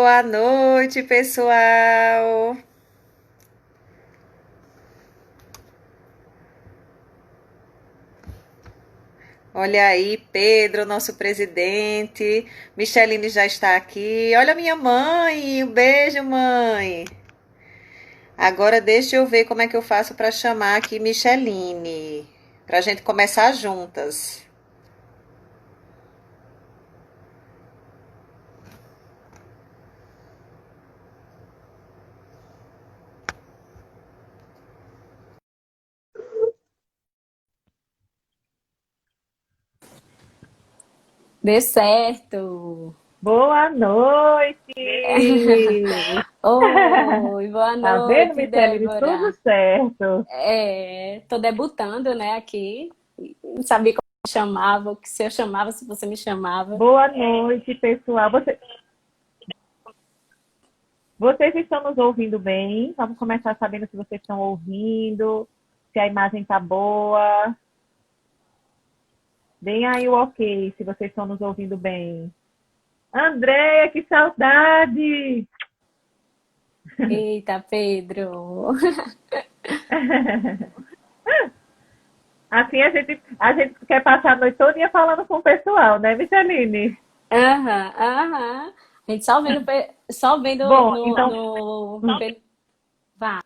Boa noite, pessoal. Olha aí, Pedro, nosso presidente. Micheline já está aqui. Olha minha mãe. Um beijo, mãe. Agora deixa eu ver como é que eu faço para chamar aqui Micheline, para a gente começar juntas. Dê certo! Boa noite! Oi, boa Tá vendo, noite, Michele? Tudo Débora. certo. Tô debutando, né, aqui. Não sabia como me chamava, que se eu chamava, se você me chamava. Boa noite, pessoal. Vocês estão nos ouvindo bem? Vamos começar sabendo se vocês estão ouvindo, se a imagem tá boa. Deem aí o ok, se vocês estão nos ouvindo bem. Andréia, que saudade! Eita, Pedro! Assim a gente quer passar a noite toda falando com o pessoal, né, Micheline? Aham, aham. A gente só vendo Bom, então, Vá.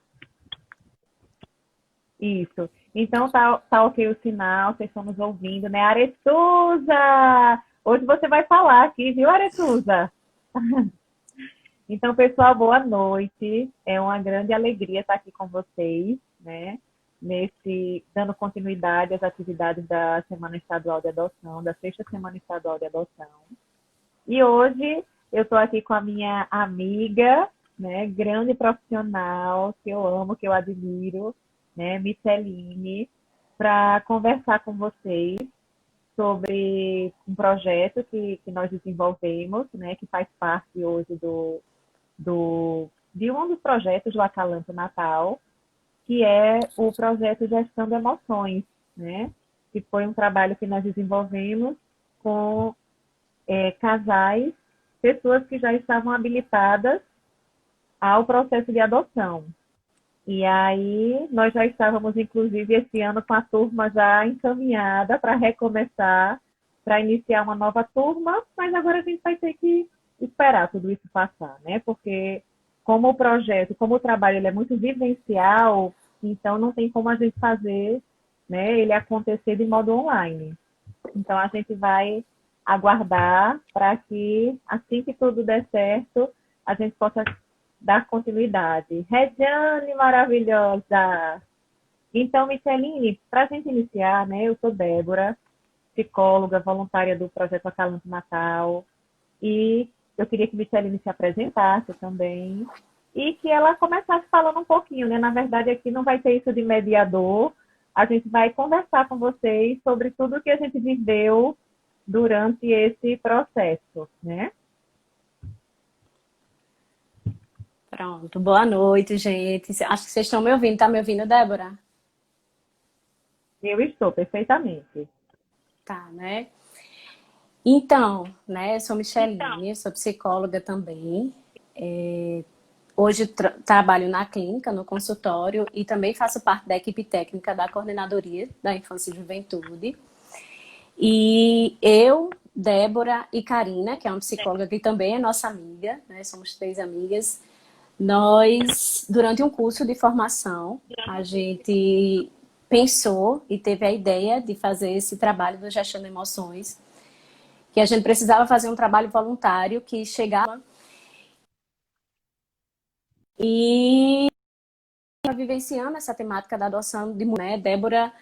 isso. Então tá ok o sinal, vocês estão nos ouvindo, né? Aretusa! Hoje você vai falar aqui, viu, Aretusa? Então, pessoal, boa noite. É uma grande alegria estar aqui com vocês, né? Dando continuidade às atividades da Semana Estadual de Adoção, da sexta Semana Estadual de Adoção. E hoje eu estou aqui com a minha amiga, né, grande profissional, que eu amo, que eu admiro, né, Micheline, para conversar com vocês sobre um projeto que nós desenvolvemos, né, que faz parte hoje de um dos projetos do Acalanto Natal, que é o projeto Gestão de Emoções, né, que foi um trabalho que nós desenvolvemos com casais, pessoas que já estavam habilitadas ao processo de adoção. E aí, nós já estávamos, inclusive, esse ano com a turma já encaminhada para recomeçar, para iniciar uma nova turma, mas agora a gente vai ter que esperar tudo isso passar, né? Porque como o projeto, como o trabalho ele é muito vivencial, então não tem como a gente fazer, né, ele acontecer de modo online. Então a gente vai aguardar para que, assim que tudo der certo, a gente possa dar continuidade. Regiane maravilhosa! Então, Micheline, para a gente iniciar, né, eu sou Débora, psicóloga, voluntária do Projeto Acalanto Natal, e eu queria que Micheline se apresentasse também, e que ela começasse falando um pouquinho, né? Na verdade, aqui não vai ter isso de mediador, a gente vai conversar com vocês sobre tudo que a gente viveu durante esse processo, né? Pronto, boa noite, gente. Acho que vocês estão me ouvindo. Tá me ouvindo, Débora? Eu estou perfeitamente. Tá, né? Então, né, eu sou Micheline, sou psicóloga também. Hoje trabalho na clínica, no consultório e também faço parte da equipe técnica da Coordenadoria da Infância e Juventude. E eu, Débora e Karina, que é uma psicóloga que também é nossa amiga, né, somos três amigas, nós, durante um curso de formação, a gente pensou e teve a ideia de fazer esse trabalho do Gestão de Emoções, que a gente precisava fazer um trabalho voluntário que chegava e vivenciando essa temática da adoção de mulher, Débora,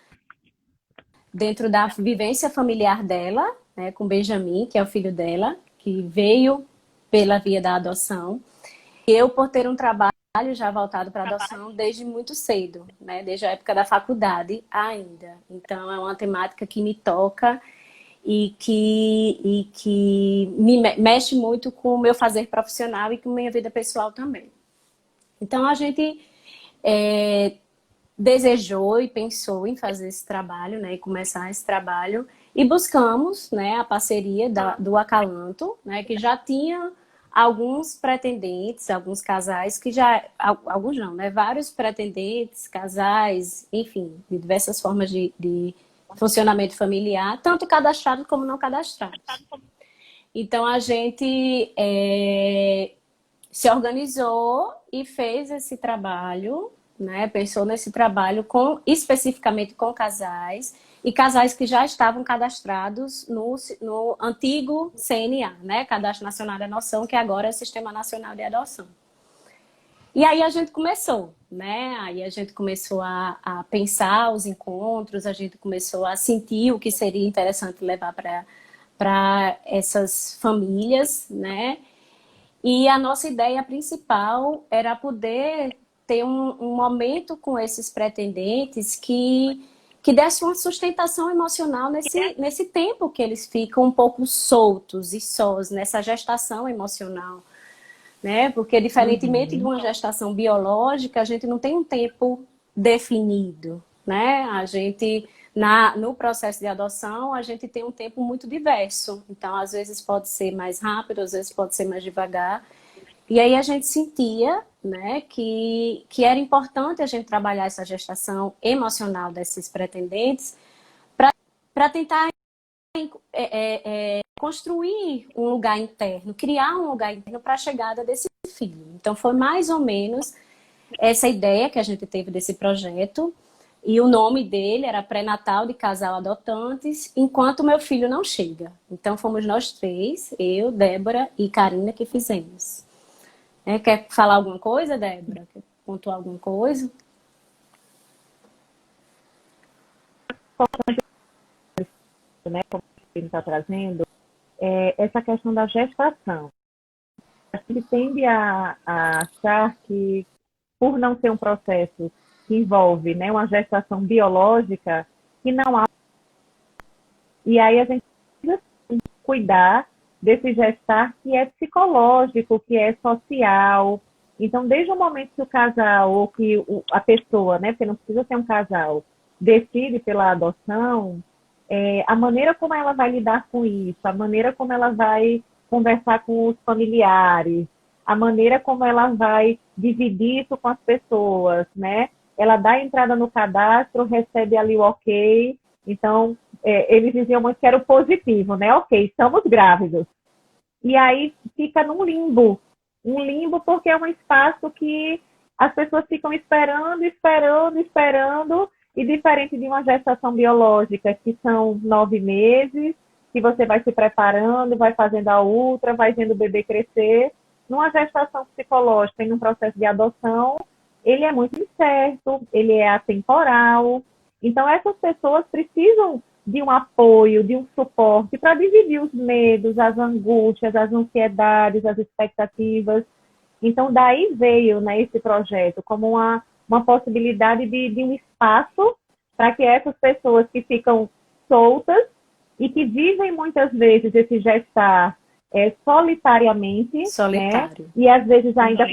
dentro da vivência familiar dela, né, com Benjamin, que é o filho dela, que veio pela via da adoção. E eu, por ter um trabalho já voltado para a adoção desde muito cedo, né, desde a época da faculdade ainda. Então, é uma temática que me toca e que me mexe muito com o meu fazer profissional e com a minha vida pessoal também. Então, a gente desejou e pensou em fazer esse trabalho, né, e começar esse trabalho, e buscamos, né, a parceria do Acalanto, né, que já tinha alguns pretendentes, alguns casais que já, alguns não, né? Vários pretendentes, casais, enfim, de diversas formas de funcionamento familiar, tanto cadastrados como não cadastrados. Então a gente se organizou e fez esse trabalho, né? Pensou nesse trabalho especificamente com casais e casais que já estavam cadastrados no antigo CNA, né? Cadastro Nacional de Adoção, que agora é o Sistema Nacional de Adoção. E aí a gente começou, né? Aí a gente começou a pensar os encontros, a gente começou a sentir o que seria interessante levar para essas famílias, né? E a nossa ideia principal era poder ter um momento com esses pretendentes que desse uma sustentação emocional nesse tempo que eles ficam um pouco soltos e sós, nessa gestação emocional, né? Porque, diferentemente de uma gestação biológica, a gente não tem um tempo definido, né? A gente, no processo de adoção, a gente tem um tempo muito diverso. Então, às vezes pode ser mais rápido, às vezes pode ser mais devagar. E aí a gente sentia, né, que era importante a gente trabalhar essa gestação emocional desses pretendentes para tentar construir um lugar interno, criar um lugar interno para a chegada desse filho. Então, foi mais ou menos essa ideia que a gente teve desse projeto. E o nome dele era Pré-Natal de Casal Adotantes, Enquanto Meu Filho Não Chega. Então, fomos nós três, eu, Débora e Karina, que fizemos. Quer falar alguma coisa, Débora? Quer pontuar alguma coisa? Né, como ele está trazendo, essa questão da gestação. A gente tende a achar que, por não ser um processo que envolve, né, uma gestação biológica, que não há. E aí a gente precisa cuidar desse gestar que é psicológico, que é social. Então, desde o momento que o casal, ou que a pessoa, né, porque não precisa ser um casal, decide pela adoção, a maneira como ela vai lidar com isso, a maneira como ela vai conversar com os familiares, a maneira como ela vai dividir isso com as pessoas, né? Ela dá a entrada no cadastro, recebe ali o ok. Então, eles diziam muito que era o positivo, né? Ok, estamos grávidos. E aí fica num limbo. Um limbo porque é um espaço que as pessoas ficam esperando, e diferente de uma gestação biológica, que são 9 meses, que você vai se preparando, vai fazendo a outra, vai vendo o bebê crescer. Numa gestação psicológica e num processo de adoção, ele é muito incerto, ele é atemporal. Então, essas pessoas precisam de um apoio, de um suporte para dividir os medos, as angústias, as ansiedades, as expectativas. Então, daí veio, né, esse projeto como uma possibilidade de um espaço para que essas pessoas que ficam soltas e que vivem muitas vezes esse gestar solitariamente, Solitário. Né, e às vezes ainda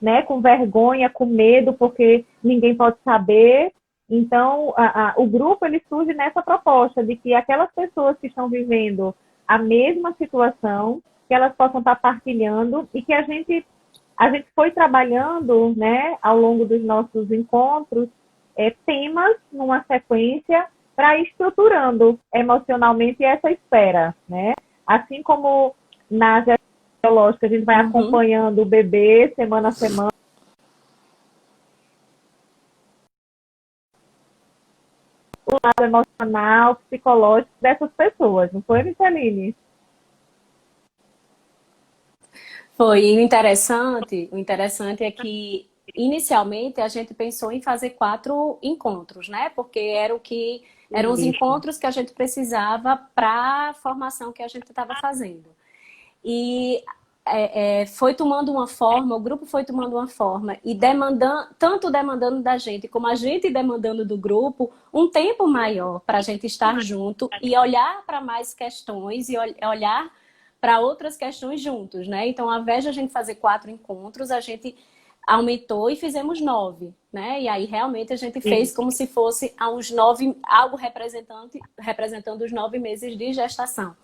né, com vergonha, com medo, porque ninguém pode saber. Então, o grupo ele surge nessa proposta de que aquelas pessoas que estão vivendo a mesma situação, que elas possam estar partilhando e que a gente foi trabalhando, né, ao longo dos nossos encontros, temas numa sequência para ir estruturando emocionalmente essa espera, né? Assim como na gestão biológica a gente vai acompanhando o bebê semana a semana, o lado emocional, psicológico dessas pessoas, não foi, Micheline? Foi. E o interessante é que, inicialmente, a gente pensou em fazer 4 encontros, né? Porque eram os encontros que a gente precisava para a formação que a gente estava fazendo. E foi tomando uma forma, o grupo foi tomando uma forma, e tanto demandando da gente, como a gente demandando do grupo, um tempo maior para a gente estar junto e olhar para mais questões e olhar para outras questões juntos, né? Então, ao invés de a gente fazer 4 encontros, a gente aumentou e fizemos 9, né? E aí, realmente, a gente fez como se fosse uns 9, algo representando os 9 meses de gestação.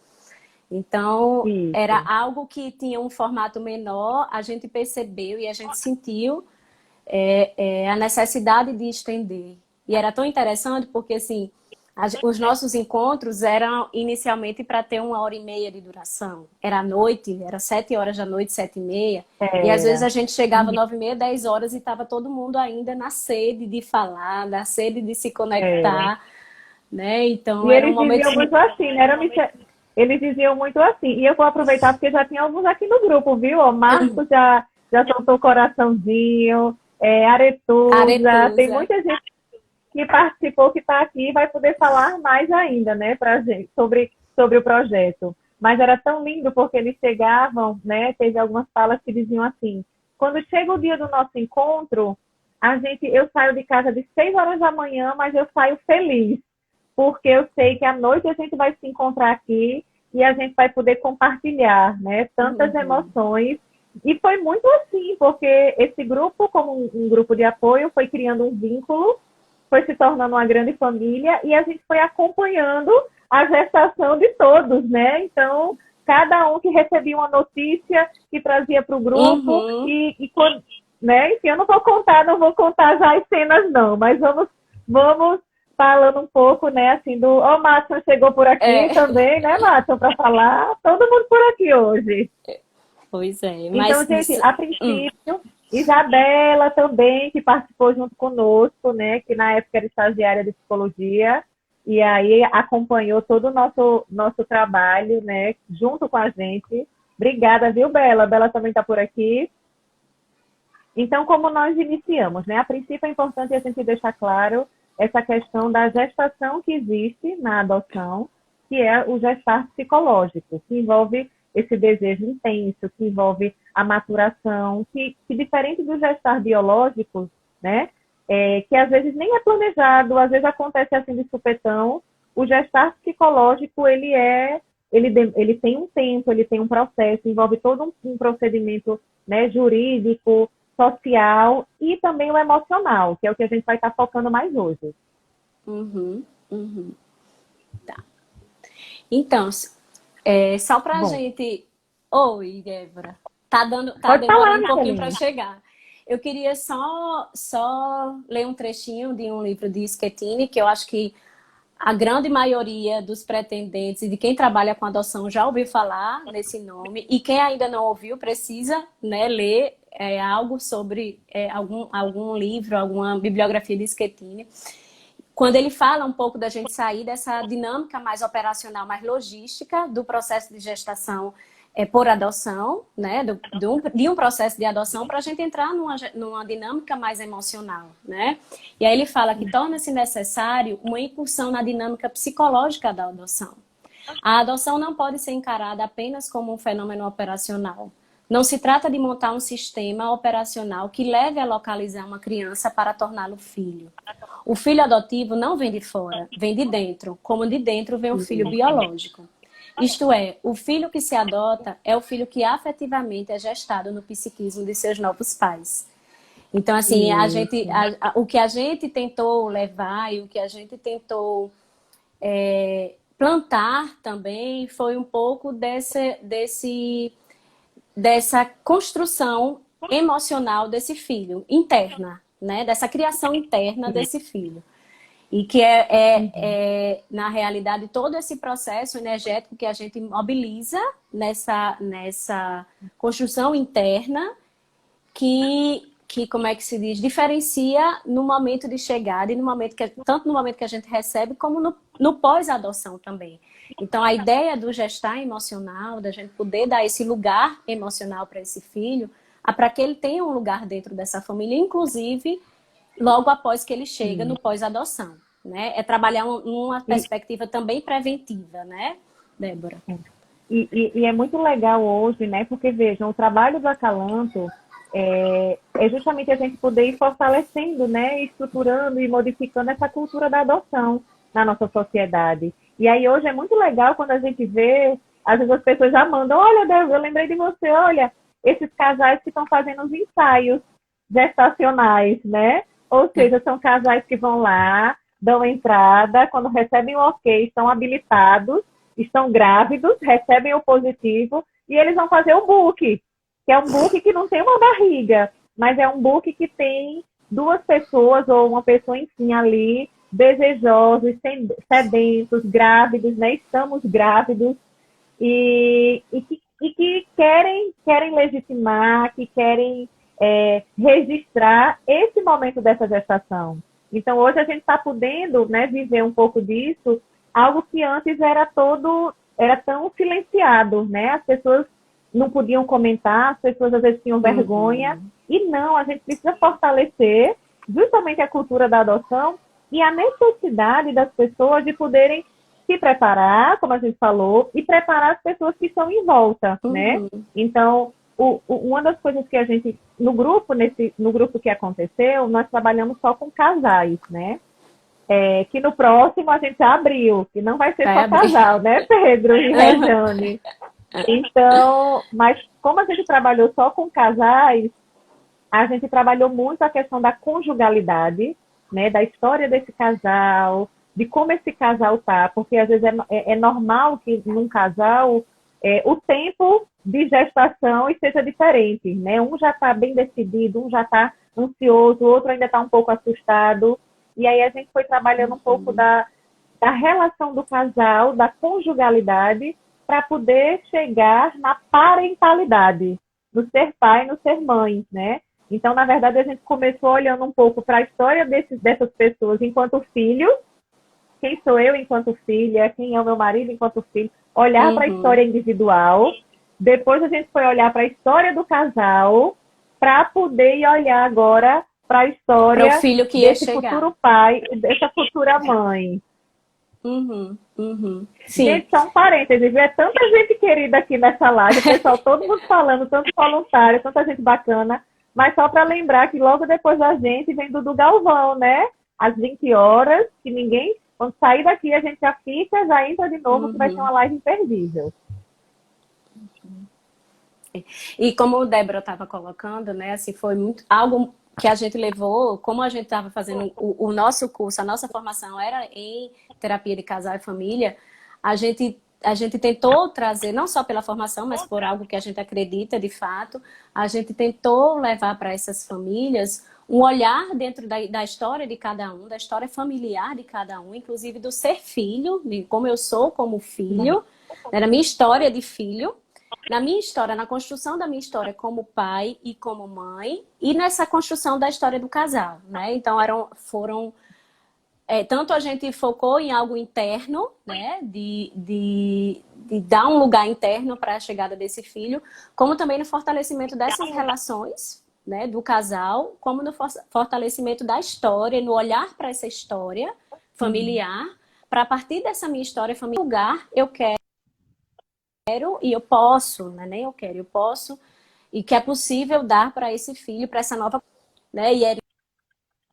Então, era Isso. algo que tinha um formato menor, a gente percebeu e a gente sentiu a necessidade de estender. E era tão interessante porque, assim, os nossos encontros eram inicialmente para ter 1 hora e meia de duração. Era à noite, era 7 horas da noite, 7h30. E às vezes a Era. gente chegava 9h30, 10 horas e estava todo mundo ainda na sede de falar, na sede de se Era. conectar, né? Então E era um eles momento. diziam muito assim, né? Eles diziam muito assim. E eu vou aproveitar porque já tinha alguns aqui no grupo, viu? O Marcos já soltou coraçãozinho, Aretusa. Tem Aretusa. muita gente que participou, que está aqui e vai poder falar mais ainda, né, pra gente, sobre o projeto. Mas era tão lindo porque eles chegavam, né? Teve algumas falas que diziam assim: quando chega o dia do nosso encontro, eu saio de casa de 6 horas da manhã, mas eu saio feliz porque eu sei que à noite a gente vai se encontrar aqui e a gente vai poder compartilhar, né, tantas Uhum. emoções. E foi muito assim, porque esse grupo, como um grupo de apoio, foi criando um vínculo, foi se tornando uma grande família e a gente foi acompanhando a gestação de todos, né? Então, cada um que recebia uma notícia que trazia para o grupo Uhum. e quando, né? Enfim, eu não vou contar já as cenas não, mas vamos falando um pouco, né, assim, o Márcio chegou por aqui É, também, né, Márcio, para falar, todo mundo por aqui hoje. pois é, Então, mas gente, isso. a Hum. princípio, Isabela também, que participou junto conosco, né, que na época era estagiária de psicologia, e aí acompanhou todo o nosso trabalho, né, junto com a gente. Obrigada, viu, Bela? Bela também está por aqui. Então, como nós iniciamos, né? A princípio é importante a gente deixar claro essa questão da gestação que existe na adoção, que é o gestar psicológico, que envolve esse desejo intenso, que envolve a maturação, que diferente do gestar biológico, né? Que às vezes nem é planejado, às vezes acontece assim de supetão, o gestar psicológico, ele tem um tempo, ele tem um processo, envolve todo um procedimento, né, jurídico, social e também o emocional, que é o que a gente vai estar focando mais hoje. Uhum. Uhum. Tá. Então, só pra Bom, gente. Oi, Débora. Tá pode falar, demorando um pouquinho para Micheline. chegar. Eu queria só ler um trechinho de um livro de Schettini, que eu acho que a grande maioria dos pretendentes e de quem trabalha com adoção já ouviu falar nesse nome, e quem ainda não ouviu precisa, né, ler algo sobre algum livro, alguma bibliografia de Schettini, quando ele fala um pouco da gente sair dessa dinâmica mais operacional, mais logística do processo de gestação por adoção, né, de um processo de adoção, para a gente entrar numa dinâmica mais emocional, né? E aí ele fala que torna-se necessário uma incursão na dinâmica psicológica da adoção. A adoção não pode ser encarada apenas como um fenômeno operacional. Não se trata de montar um sistema operacional que leve a localizar uma criança para torná-lo filho. O filho adotivo não vem de fora, vem de dentro, como de dentro vem o filho biológico. Isto é, o filho que se adota é o filho que afetivamente é gestado no psiquismo de seus novos pais. Então, assim, Isso. o que a gente tentou levar e o que a gente tentou plantar também foi um pouco dessa construção emocional desse filho, interna, né? Dessa criação interna desse filho. E que na realidade, todo esse processo energético que a gente mobiliza nessa construção interna que, como é que se diz, diferencia no momento de chegada e no momento tanto no momento que a gente recebe, como no pós-adoção também. Então, a ideia do gestar emocional, da gente poder dar esse lugar emocional para esse filho, para que ele tenha um lugar dentro dessa família, inclusive logo após que ele chega no pós-adoção, né? É trabalhar numa E, perspectiva também preventiva, né, Débora? e é muito legal hoje, né? Porque, vejam, o trabalho do Acalanto é justamente a gente poder ir fortalecendo, né? Estruturando e modificando essa cultura da adoção na nossa sociedade. E aí hoje é muito legal quando a gente vê, às vezes as pessoas já mandam, olha, Deus, eu lembrei de você, olha, esses casais que estão fazendo os ensaios gestacionais, né? Ou seja, são casais que vão lá, dão entrada, quando recebem o ok, estão habilitados estão grávidos, recebem o positivo e eles vão fazer o book, que é um book que não tem uma barriga, mas é um book que tem duas pessoas ou uma pessoa, enfim, ali, desejosos, sedentos, grávidos, né? Estamos grávidos e que querem legitimar, que querem registrar esse momento dessa gestação. Então, hoje a gente está podendo, né, viver um pouco disso, algo que antes era tão silenciado, né? As pessoas não podiam comentar, as pessoas às vezes tinham vergonha, e não, a gente precisa fortalecer justamente a cultura da adoção e a necessidade das pessoas de poderem se preparar, como a gente falou, e preparar as pessoas que estão em volta, né? Então, uma das coisas que a gente, no grupo que aconteceu, nós trabalhamos só com casais, né? Que no próximo a gente abriu, que não vai ser só casal, né, Pedro e Rejane? Então, mas como a gente trabalhou só com casais, a gente trabalhou muito a questão da conjugalidade, né, da história desse casal, de como esse casal tá, porque às vezes é normal que num casal o tempo de gestação seja diferente, né? Um já está bem decidido, um já está ansioso, o outro ainda está um pouco assustado, e aí a gente foi trabalhando um pouco da relação do casal, da conjugalidade, para poder chegar na parentalidade, no ser pai, no ser mãe, né? Então, na verdade, a gente começou olhando um pouco para a história dessas pessoas enquanto filhos, quem sou eu enquanto filha, quem é o meu marido enquanto filho, olhar para a história individual, depois a gente foi olhar para a história do casal, para poder olhar agora para a história Para o filho que ia desse chegar. futuro pai e dessa futura mãe. Sim. Gente, só um parênteses, é tanta gente querida aqui nessa live, pessoal, todo mundo falando, tanto voluntário, tanta gente bacana, mas só para lembrar que logo depois da gente vem Dudu Galvão, né? Às 20 horas, que ninguém, quando sair daqui a gente já fica, já entra de novo, que vai ser uma live imperdível. E como o Débora estava colocando, né, assim, foi muito algo que a gente levou, como a gente estava fazendo o nosso curso, a nossa formação era em terapia de casal e família, a gente tentou trazer, não só pela formação, mas por algo que a gente acredita de fato, a gente tentou levar para essas famílias um olhar dentro da história de cada um, da história familiar de cada um, inclusive do ser filho, de como eu sou como filho, né, na minha história de filho, na minha história, na construção da minha história como pai e como mãe, e nessa construção da história do casal, né? Então, tanto a gente focou em algo interno, né? De dar um lugar interno para a chegada desse filho, como também no fortalecimento dessas relações, né? Do casal, como no fortalecimento da história, no olhar para essa história familiar, para a partir dessa minha história familiar, lugar eu quero e eu posso, né? Nem eu quero, eu posso, e que é possível dar para esse filho, para essa nova, né? E era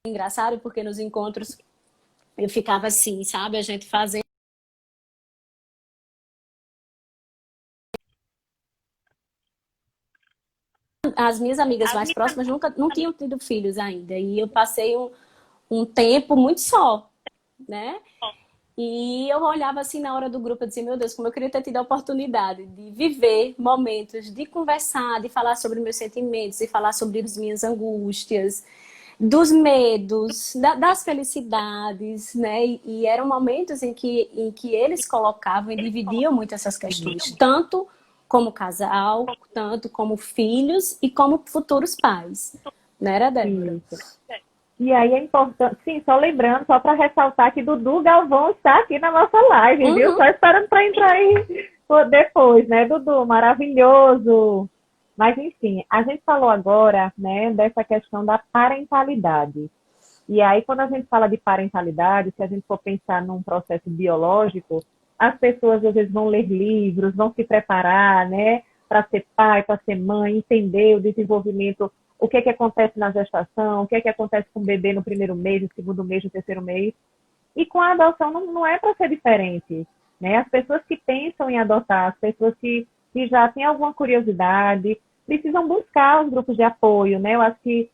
engraçado porque nos encontros eu ficava assim, sabe? A gente fazendo. As minhas amigas mais próximas não tinham tido filhos ainda. E eu passei um tempo muito só, né? E eu olhava assim na hora do grupo e dizia, meu Deus, como eu queria ter tido a oportunidade de viver momentos, de conversar, de falar sobre meus sentimentos, de falar sobre as minhas angústias, dos medos, das felicidades, né? E eram momentos em que eles colocavam e dividiam muito essas questões, tanto como casal, tanto como filhos e como futuros pais. Não era, Débora? Isso. E aí é importante, sim, só lembrando, só para ressaltar que Dudu Galvão está aqui na nossa live, viu? Só esperando para entrar aí depois, né, Dudu? Maravilhoso! Mas, enfim, a gente falou agora, né, dessa questão da parentalidade. E aí, quando a gente fala de parentalidade, se a gente for pensar num processo biológico, as pessoas às vezes vão ler livros, vão se preparar, né, para ser pai, para ser mãe, entender o desenvolvimento, o que acontece na gestação, o que acontece com o bebê no primeiro mês, no segundo mês, no terceiro mês. E com a adoção não é para ser diferente, né? As pessoas que pensam em adotar, as pessoas que já têm alguma curiosidade, precisam buscar os grupos de apoio, né? Eu acho que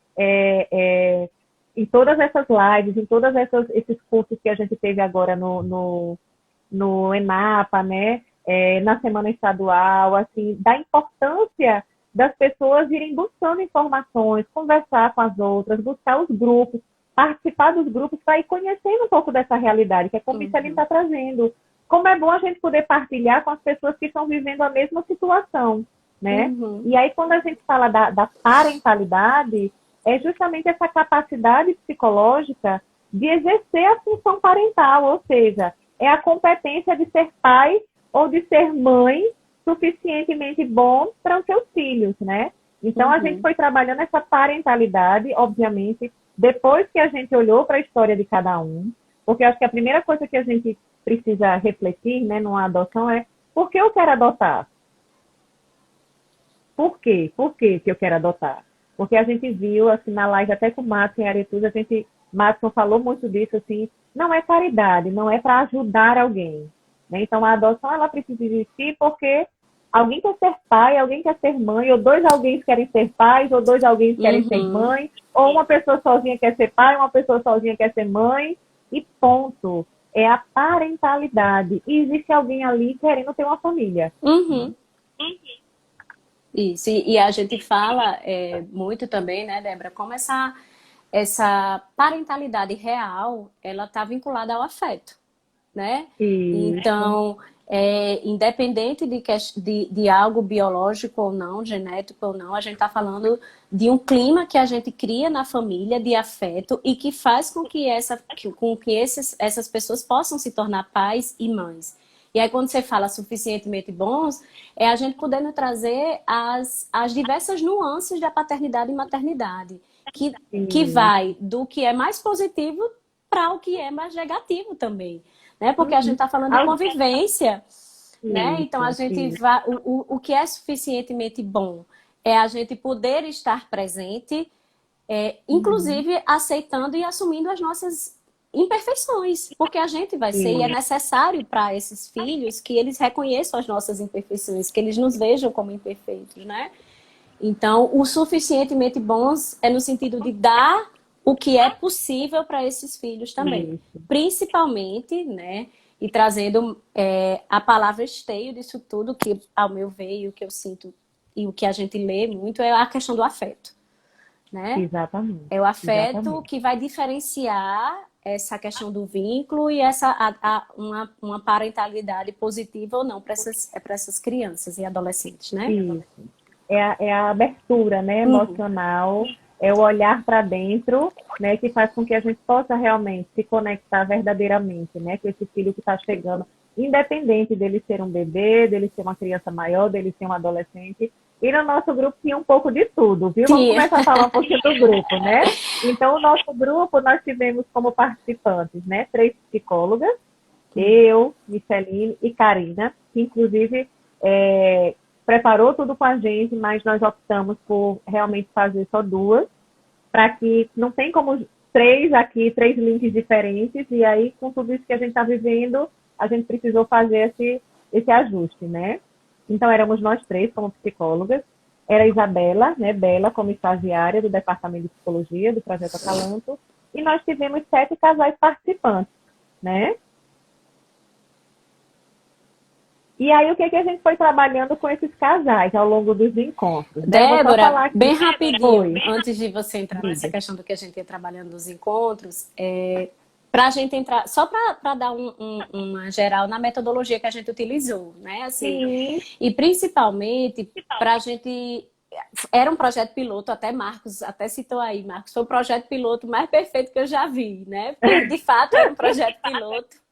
em todas essas lives, em todos esses cursos que a gente teve agora no no ENAPA, né? Na Semana Estadual, assim, da importância das pessoas irem buscando informações, conversar com as outras, buscar os grupos, participar dos grupos para ir conhecendo um pouco dessa realidade, que é como a Micheline Uhum. está trazendo. Como é bom a gente poder partilhar com as pessoas que estão vivendo a mesma situação, né? Uhum. E aí, quando a gente fala da parentalidade, é justamente essa capacidade psicológica de exercer a função parental, ou seja, é a competência de ser pai ou de ser mãe suficientemente bom para os seus filhos, né? Então, a gente Uhum. foi trabalhando essa parentalidade, obviamente, depois que a gente olhou para a história de cada um, porque eu acho que a primeira coisa que a gente precisa refletir, né, numa adoção é por que eu quero adotar? Por quê? Por que eu quero adotar? Porque a gente viu, assim, na live até com o Matos em Aretusa, Matson falou muito disso, assim, não é caridade, não é para ajudar alguém, né? Então, a adoção, ela precisa existir porque alguém quer ser pai, alguém quer ser mãe, ou dois alguém querem ser pais, ou dois alguém querem ser Uhum. mãe, ou uma pessoa sozinha quer ser pai, uma pessoa sozinha quer ser mãe, e ponto. É a parentalidade. E existe alguém ali querendo ter uma família. Uhum. Isso, e a gente fala muito também, né, Débora, como essa parentalidade real, ela está vinculada ao afeto, né? Isso. Então, independente de algo biológico ou não, genético ou não, a gente está falando de um clima que a gente cria na família de afeto e que faz com que essas pessoas possam se tornar pais e mães. E aí, quando você fala suficientemente bons, é a gente podendo trazer as diversas nuances da paternidade e maternidade, que Isso. vai do que é mais positivo para o que é mais negativo também, né? Porque a gente Uhum. está falando de Algo- convivência, né? Então a Isso, gente isso. vai, o que é suficientemente bom é a gente poder estar presente, Uhum. inclusive aceitando e assumindo as nossas imperfeições, porque a gente vai ser e é Isso. necessário para esses filhos que eles reconheçam as nossas imperfeições, que eles nos vejam como imperfeitos, né? Então, o suficientemente bons é no sentido de dar o que é possível para esses filhos também. Isso. Principalmente, né? E trazendo a palavra esteio disso tudo, que, ao meu ver, e o que eu sinto e o que a gente lê muito é a questão do afeto, né? Exatamente. É o afeto Exatamente. que vai diferenciar essa questão do vínculo e uma parentalidade positiva ou não para essas crianças e adolescentes, né? Isso. É a abertura, né, Uhum. emocional, é o olhar para dentro, né, que faz com que a gente possa realmente se conectar verdadeiramente, né, com esse filho que está chegando, independente dele ser um bebê, dele ser uma criança maior, dele ser um adolescente. E no nosso grupo tinha um pouco de tudo, viu? Vamos Tia. começar a falar um pouquinho do grupo, né? Então, o nosso grupo, nós tivemos como participantes, né, 3 psicólogas, eu, Micheline e Karina, que inclusive preparou tudo com a gente, mas nós optamos por realmente fazer só 2, para que não tem como 3 links diferentes, e aí com tudo isso que a gente está vivendo, a gente precisou fazer esse ajuste, né? Então éramos nós 3 como psicólogas, era a Isabela, né, Bela, como estagiária do Departamento de Psicologia do Projeto Acalanto, e nós tivemos 7 casais participantes, né? E aí, o que a gente foi trabalhando com esses casais ao longo dos encontros, né? Eu vou só Débora, falar aqui. bem rapidinho, Oi, antes de você entrar nessa diga. questão do que a gente ia trabalhando nos encontros, para a gente entrar, só para dar uma geral na metodologia que a gente utilizou, né? Assim, Sim, e principalmente para a gente. Era um projeto piloto, até Marcos, até citou aí, Marcos, foi o projeto piloto mais perfeito que eu já vi, né? Porque de fato era um projeto piloto.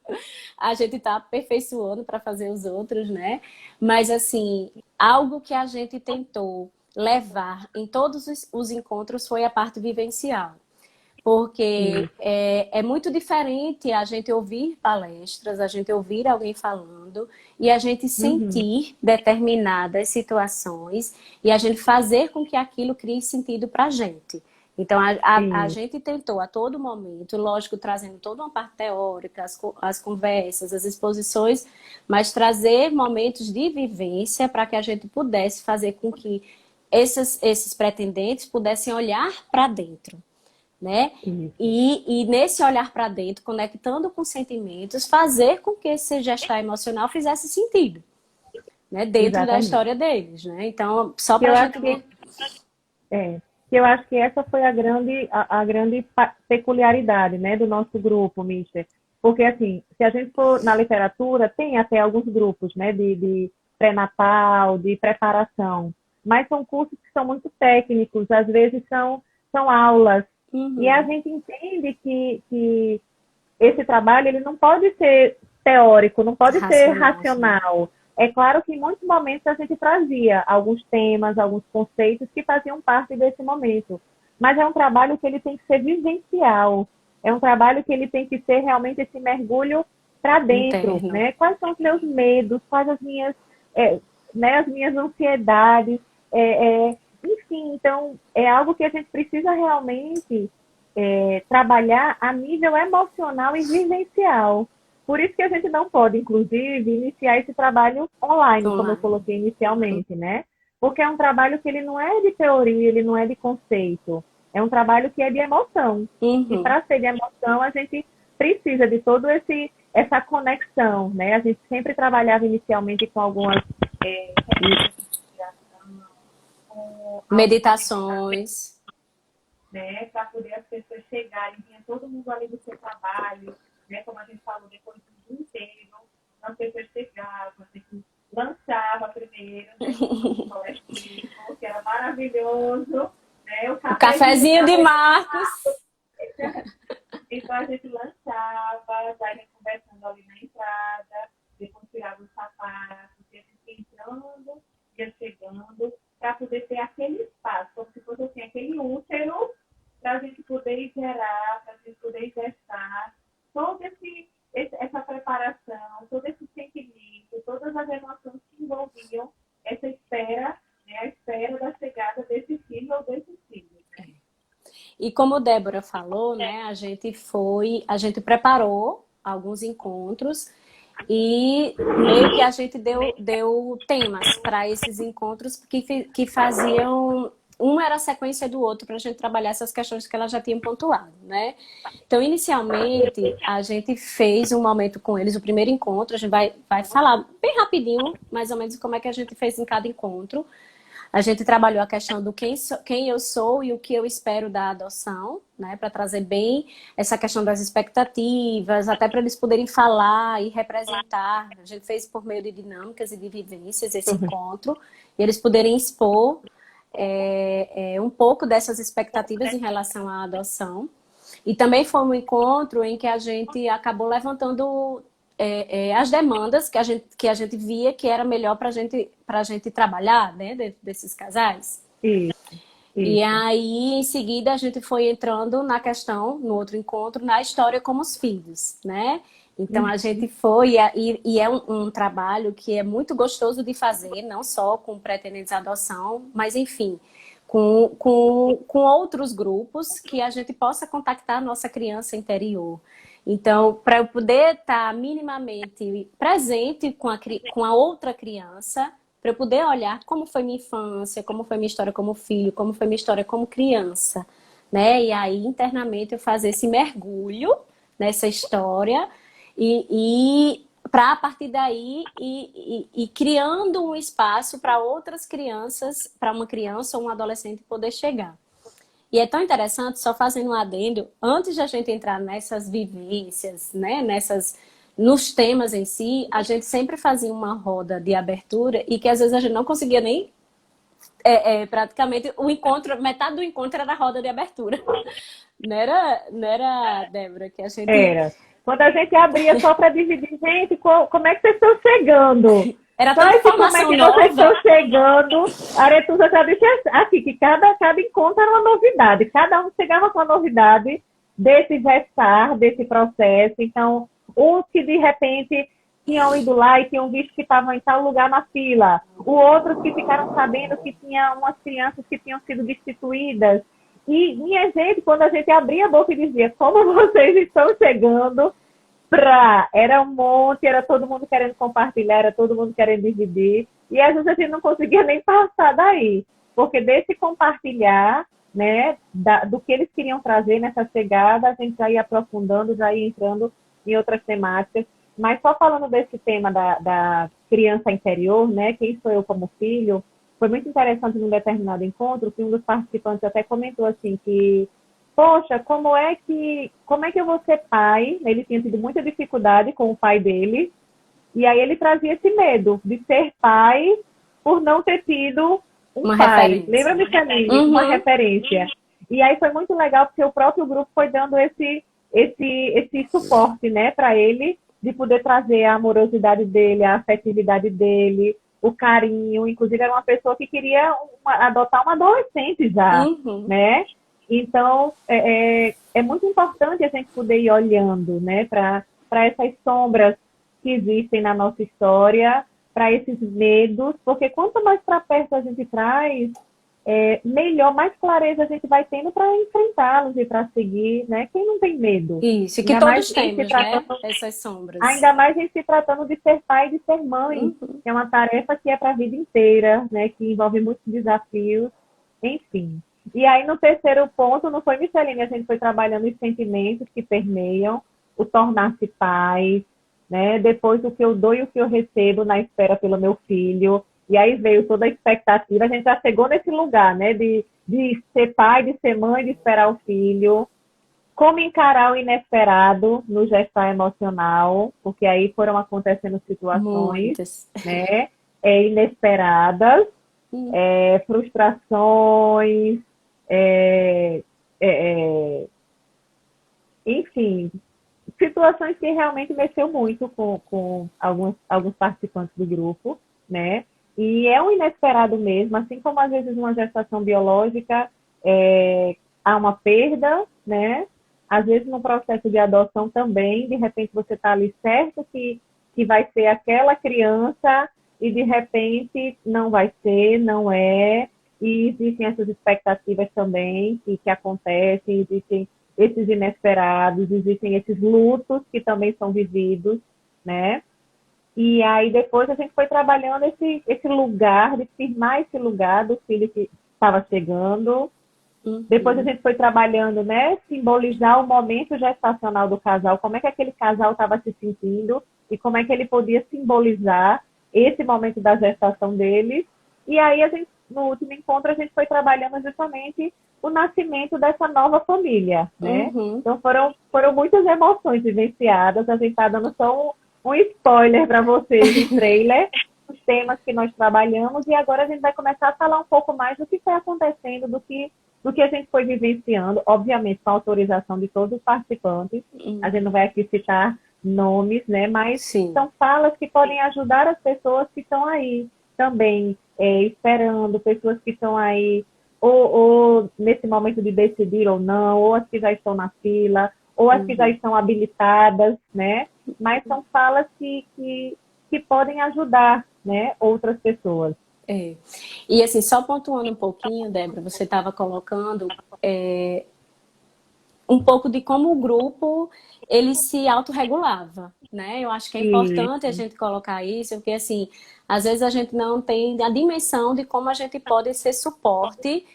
A gente está aperfeiçoando para fazer os outros, né? Mas assim, algo que a gente tentou levar em todos os encontros foi a parte vivencial. Porque isso. é muito diferente a gente ouvir palestras, a gente ouvir alguém falando e a gente Uhum, sentir determinadas situações e a gente fazer com que aquilo crie sentido para a gente. Então, a isso. gente tentou a todo momento, lógico, trazendo toda uma parte teórica, as conversas, as exposições, mas trazer momentos de vivência para que a gente pudesse fazer com que esses pretendentes pudessem olhar para dentro, né? Isso, E nesse olhar para dentro, conectando com sentimentos, fazer com que esse gestar emocional fizesse sentido, né? Dentro da exatamente. história deles, né? Então, só Que para a eu acho gente que que eu acho que essa foi a grande peculiaridade, né, do nosso grupo, Mister. Porque, assim, se a gente for na literatura, tem até alguns grupos, né, de pré-natal, de preparação, mas são cursos que são muito técnicos, às vezes são aulas, e a Uhum. gente entende que esse trabalho ele não pode ser teórico, não pode ser Racional, sim. racional. É claro que em muitos momentos a gente trazia alguns temas, alguns conceitos que faziam parte desse momento. Mas é um trabalho que ele tem que ser vivencial. É um trabalho que ele tem que ser realmente esse mergulho para dentro, Interno. né? Quais são os meus medos, quais é, as minhas ansiedades, enfim. Então é algo que a gente precisa realmente trabalhar a nível emocional e vivencial. Por isso que a gente não pode, inclusive, iniciar esse trabalho online, como eu Online. coloquei inicialmente, né? Porque é um trabalho que ele não é de teoria, ele não é de conceito. É um trabalho que é de emoção. E Uhum. para ser de emoção, a gente precisa de todo essa conexão, né? A gente sempre trabalhava inicialmente com algumas com algumas meditações, Meditações. né, para poder as pessoas chegarem, tinha todo mundo ali do seu trabalho, né, como a gente falou, depois do dia inteiro, as pessoas chegavam, a gente lanchava primeiro, né, no coletivo, que era maravilhoso, né, o O cafezinho cafezinho de estava Marcos. então a gente lanchava, saía conversando ali na entrada, depois tirava os sapatos, e a gente ia entrando, ia chegando, para poder ter aquele espaço, como se fosse assim, aquele útero, para a gente poder gerar, para a gente poder gestar, toda essa preparação, todo esse sentimento, todas as emoções que envolviam essa espera, né, a espera da chegada desse filho ou desses filhos. Né? E como Débora falou, né, a gente preparou alguns encontros e meio que a gente deu temas para esses encontros que faziam. Um era a sequência do outro para a gente trabalhar essas questões que ela já tinha pontuado, né? Então, inicialmente, a gente fez um momento com eles, o primeiro encontro, a gente vai falar bem rapidinho, mais ou menos, como é que a gente fez em cada encontro. A gente trabalhou a questão do quem eu sou e o que eu espero da adoção, né, para trazer bem essa questão das expectativas, até para eles poderem falar e representar. A gente fez por meio de dinâmicas e de vivências esse encontro, e eles poderem expor um pouco dessas expectativas em relação à adoção. E também foi um encontro em que a gente acabou levantando as demandas que a gente via que era melhor para a gente trabalhar, né, dentro desses casais. Isso, E isso. aí, em seguida, a gente foi entrando na questão, no outro encontro, na história como os filhos, né? Então, a gente foi, e é um trabalho que é muito gostoso de fazer, não só com pretendentes de adoção, mas, enfim, com outros grupos que a gente possa contactar a nossa criança interior. Então, para eu poder estar minimamente presente com a outra criança, para eu poder olhar como foi minha infância, como foi minha história como filho, como foi minha história como criança, né? E aí, internamente, eu fazer esse mergulho nessa história e para a partir daí ir criando um espaço para outras crianças, para uma criança ou um adolescente poder chegar. E é tão interessante, só fazendo um adendo, antes de a gente entrar nessas vivências, né, nos temas em si, a gente sempre fazia uma roda de abertura e que às vezes a gente não conseguia nem praticamente o encontro, metade do encontro era a roda de abertura. Não era, Débora, que a gente. Era. Quando a gente abria só para dividir, gente, como é que vocês estão chegando? Era Só tanta esse como é informação que vocês nova. estão chegando. A Aretusa já disse assim, que cada encontro era uma novidade. Cada um chegava com a novidade desse gestar, desse processo. Então, uns que de repente tinham ido lá e tinham visto que estavam em tal lugar na fila. O outros que ficaram sabendo que tinha umas crianças que tinham sido destituídas. E, minha gente, quando a gente abria a boca e dizia como vocês estão chegando, era um monte, era todo mundo querendo compartilhar, era todo mundo querendo dividir. E às vezes a gente não conseguia nem passar daí. Porque desse compartilhar né, do que eles queriam trazer nessa chegada, a gente já ia aprofundando, já ia entrando em outras temáticas. Mas só falando desse tema da criança interior, né, quem sou eu como filho, foi muito interessante num determinado encontro que um dos participantes até comentou assim que, poxa, como é que eu vou ser pai? Ele tinha tido muita dificuldade com o pai dele, e aí ele trazia esse medo de ser pai por não ter tido um Uma pai. referência. Lembra, Micheline? Uma Uhum. referência. E aí foi muito legal porque o próprio grupo foi dando esse suporte, né, para ele, de poder trazer a amorosidade dele, a afetividade dele, o carinho. Inclusive era uma pessoa que queria adotar uma adolescente já, Uhum. né? Então é muito importante a gente poder ir olhando, né, para essas sombras que existem na nossa história, para esses medos, porque quanto mais para perto a gente traz, melhor, mais clareza a gente vai tendo para enfrentá-los e para seguir, né? Quem não tem medo? Isso, e que Ainda mais todos em se temos, né? tratando, Essas sombras. ainda mais em se tratando de ser pai e de ser mãe, Uhum. que é uma tarefa que é para a vida inteira, né? Que envolve muitos desafios, enfim. E aí, no terceiro ponto, não foi, Micheline, a gente foi trabalhando os sentimentos que permeiam o tornar-se pai, né? Depois o que eu dou e o que eu recebo na espera pelo meu filho. E aí veio toda a expectativa, a gente já chegou nesse lugar, né? De ser pai, de ser mãe, de esperar o filho. Como encarar o inesperado no gestar emocional, porque aí foram acontecendo situações, Muitas. né? Inesperadas, Uhum. frustrações, é, é, enfim, situações que realmente mexeu muito com alguns participantes do grupo, né? E é um inesperado mesmo, assim como às vezes uma gestação biológica há uma perda, né? Às vezes no processo de adoção também, de repente você está ali certo que vai ser aquela criança e de repente não vai ser, não é. E existem essas expectativas também que acontecem, existem esses inesperados, existem esses lutos que também são vividos, né? E aí depois a gente foi trabalhando esse lugar, de firmar esse lugar do filho que estava chegando. Depois a Uhum. gente foi trabalhando, né? Simbolizar o momento gestacional do casal, como é que aquele casal estava se sentindo e como é que ele podia simbolizar esse momento da gestação deles. E aí no último encontro a gente foi trabalhando justamente o nascimento dessa nova família, né? Uhum. Então foram muitas emoções vivenciadas. A gente está dando só um spoiler para vocês, um trailer, os temas que nós trabalhamos, e agora a gente vai começar a falar um pouco mais do que foi acontecendo, do que a gente foi vivenciando, obviamente com a autorização de todos os participantes. A gente não vai aqui citar nomes, né? Mas Sim. são falas que podem ajudar as pessoas que estão aí também esperando, pessoas que estão aí ou nesse momento de decidir ou não, ou as que já estão na fila, ou as que já Uhum. estão habilitadas, né? Mas são falas que podem ajudar, né, outras pessoas. É. E assim, só pontuando um pouquinho, Débora, você estava colocando um pouco de como o grupo ele se autorregulava, né? Eu acho que é E, importante a gente colocar isso, porque assim, às vezes a gente não tem a dimensão de como a gente pode ser suporte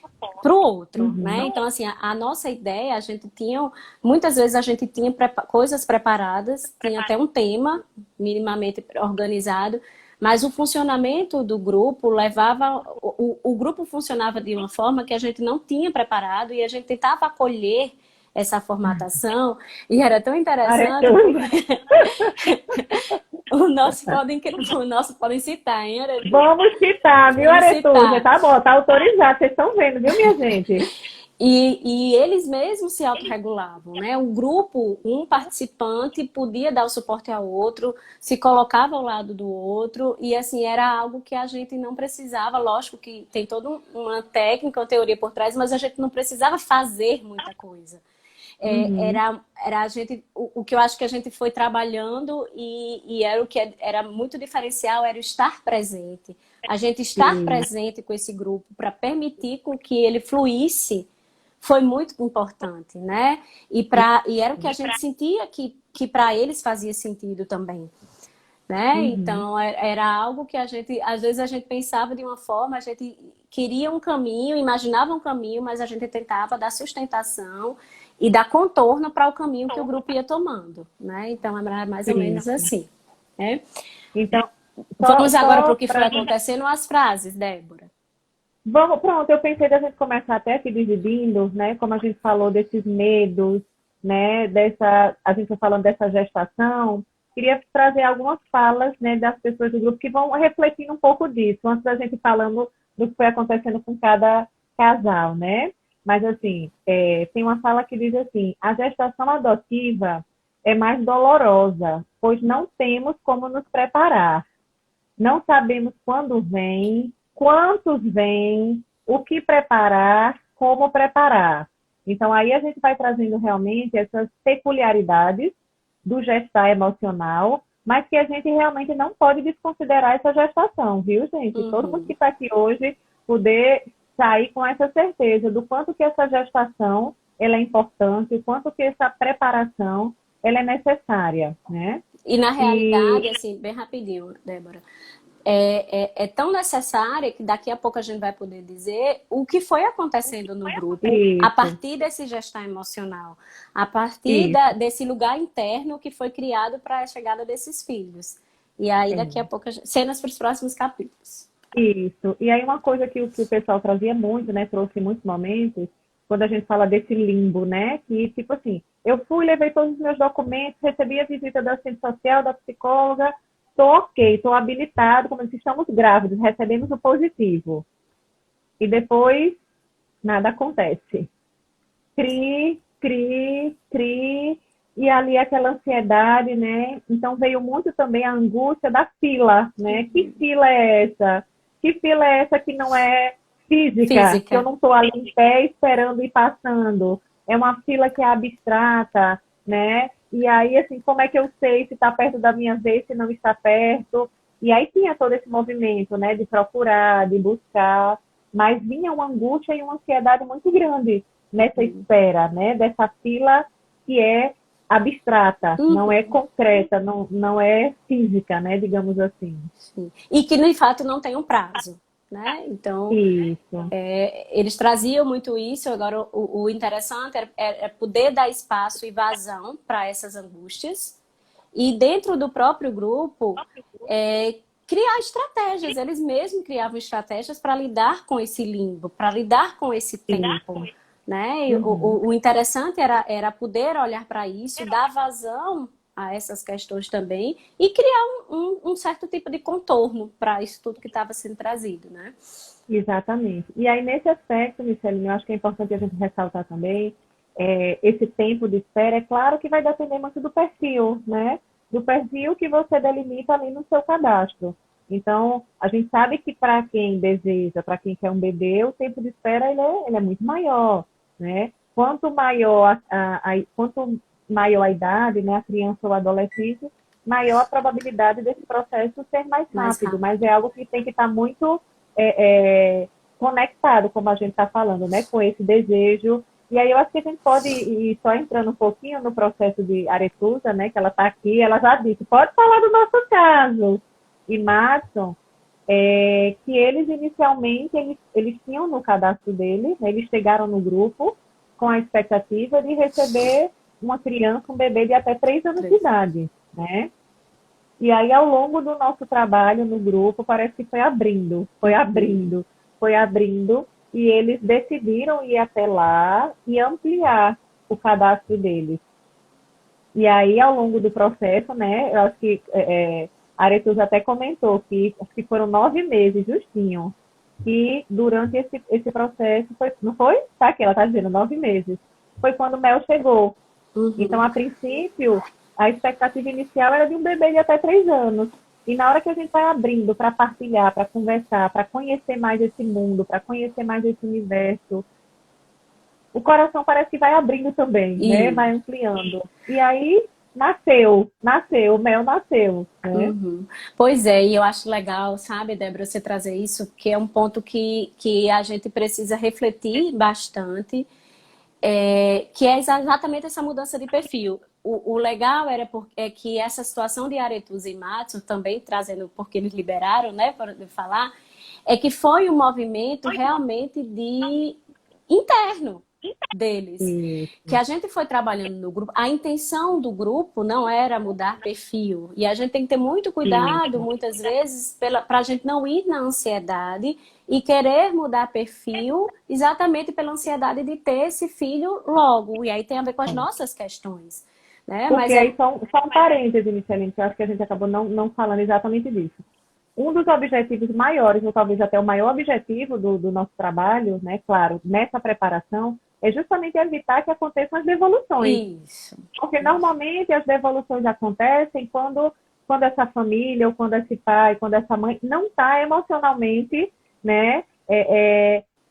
para o outro, né? uhum, Então, assim, a nossa ideia, a gente tinha, muitas vezes a gente tinha coisas preparadas, tinha até um tema minimamente organizado, mas o funcionamento do grupo levava, o grupo funcionava de uma forma que a gente não tinha preparado e a gente tentava acolher essa formatação e era tão interessante Aretu. porque o nosso podem citar, hein, Aretu? Vamos citar, viu, Vamos Aretusa? citar. Tá bom, tá autorizado. Vocês estão vendo, viu, minha gente? E eles mesmos se autorregulavam, né? O grupo, um participante podia dar o suporte ao outro, se colocava ao lado do outro, e assim, era algo que a gente não precisava, lógico que tem toda uma técnica, uma teoria por trás, mas a gente não precisava fazer muita coisa. Uhum, Era a gente, o que eu acho que a gente foi trabalhando e era o que era muito diferencial, era o estar presente. A gente estar sim. presente com esse grupo para permitir com que ele fluísse foi muito importante, né? E era o que a gente sentia que para eles fazia sentido também. né? Uhum. Então era algo que às vezes a gente pensava de uma forma, a gente queria um caminho, imaginava um caminho, mas a gente tentava dar sustentação e dar contorno para o caminho que o grupo ia tomando, né? Então era mais ou menos Isso. assim, né? Então, Vamos agora para só o que foi para acontecendo, as frases, Débora. Vamos, pronto, eu pensei da gente começar até aqui dividindo, né? Como a gente falou desses medos, né? A gente foi falando dessa gestação. Queria trazer algumas falas, né, das pessoas do grupo que vão refletindo um pouco disso, antes da gente falando do que foi acontecendo com cada casal, né? Mas assim, tem uma fala que diz assim: a gestação adotiva é mais dolorosa, pois não temos como nos preparar. Não sabemos quando vem, quantos vêm, o que preparar, como preparar. Então, aí a gente vai trazendo realmente essas peculiaridades do gestar emocional, mas que a gente realmente não pode desconsiderar essa gestação, viu, gente? Todo mundo que Uhum. está aqui hoje poder sair com essa certeza do quanto que essa gestação ela é importante, o quanto que essa preparação ela é necessária, né? E na E realidade, assim, bem rapidinho, Débora, é tão necessária que daqui a pouco a gente vai poder dizer o que foi acontecendo no grupo a isso, partir desse gestar emocional, a partir isso. desse lugar interno que foi criado para a chegada desses filhos. E aí, daqui a É, pouco, cenas para os próximos capítulos. isso. E aí uma coisa que o pessoal trazia muito, né, trouxe em muitos momentos, quando a gente fala desse limbo, né, que tipo assim, eu fui, levei todos os meus documentos, recebi a visita da assistente social, da psicóloga, estou ok, estou habilitado, como se estamos grávidos, recebemos o positivo. E depois nada acontece. Cri, cri, cri, e ali aquela ansiedade, né? Então veio muito também a angústia da fila, né? Que Uhum. fila é essa? Que fila é essa que não é física? Que eu Física. não estou ali em pé esperando e passando. É uma fila que é abstrata, né? E aí, assim, como é que eu sei se está perto da minha vez, se não está perto? E aí tinha todo esse movimento, né? De procurar, de buscar, mas vinha uma angústia e uma ansiedade muito grande nessa Uhum. espera, né? Dessa fila que é abstrata, não é Uhum. concreta, não é física, né? Digamos assim. Sim. E que, de fato, não tem um prazo, né? Então, Isso, eles traziam muito isso. Agora, o interessante é poder dar espaço e vazão para essas angústias. E dentro do próprio grupo, criar estratégias. Eles mesmos criavam estratégias para lidar com esse limbo, para lidar com esse tempo. isso. Né? E Uhum. o interessante era poder olhar para isso, dar vazão a essas questões também e criar um certo tipo de contorno para isso tudo que estava sendo trazido, né? Exatamente. E aí, nesse aspecto, Micheline, eu acho que é importante a gente ressaltar também esse tempo de espera. É claro que vai depender muito do perfil, né? Do perfil que você delimita ali no seu cadastro. Então, a gente sabe que para quem deseja, para quem quer um bebê, o tempo de espera ele é muito maior, né? Quanto maior a idade, né, a criança ou adolescente, maior a probabilidade desse processo ser mais Mais rápido. Mas rápido. é algo que tem que estar muito conectado, como a gente está falando, né, com esse desejo. E aí eu acho que a gente pode ir só entrando um pouquinho no processo de Aretusa, né, que ela está aqui, ela já disse, pode falar do nosso caso. E Madison, que eles inicialmente, eles tinham no cadastro deles, né, eles chegaram no grupo com a expectativa de receber uma criança, um bebê de até 3 anos de 3 anos. idade, né? E aí, ao longo do nosso trabalho no grupo, parece que foi abrindo, foi Uhum. abrindo, foi abrindo, e eles decidiram ir até lá e ampliar o cadastro deles. E aí, ao longo do processo, né, eu acho que a Aretus até comentou que acho que foram 9 meses, justinho, que durante esse processo, não foi? Tá aqui, ela está dizendo 9 meses. Foi quando o Mel chegou. Então, Uhum. a princípio, a expectativa inicial era de um bebê de até 3 anos. E na hora que a gente vai abrindo para partilhar, para conversar, para conhecer mais esse mundo, para conhecer mais esse universo, o coração parece que vai abrindo também, né? E Vai ampliando. E aí nasceu, o Mel nasceu, né? Uhum. Pois é, e eu acho legal, sabe, Débora, você trazer isso, que é um ponto que a gente precisa refletir bastante, que é exatamente essa mudança de perfil. o legal é que essa situação de Aretusa e Matsu, também trazendo, porque eles liberaram, né, para falar, é que foi um movimento realmente de interno deles, que Isso. a gente foi trabalhando no grupo. A intenção do grupo não era mudar perfil, e a gente tem que ter muito cuidado, Isso. muitas vezes, para a gente não ir na ansiedade e querer mudar perfil exatamente pela ansiedade de ter esse filho logo, e aí tem a ver com as nossas questões, né? Porque Mas aí só um parêntese, Michelin, que eu acho que a gente acabou não falando exatamente disso. Um dos objetivos maiores, ou talvez até o maior objetivo do nosso trabalho, né, claro, nessa preparação, é justamente evitar que aconteçam as devoluções. isso. Porque normalmente as devoluções acontecem quando essa família, ou quando esse pai, quando essa mãe não está emocionalmente, né,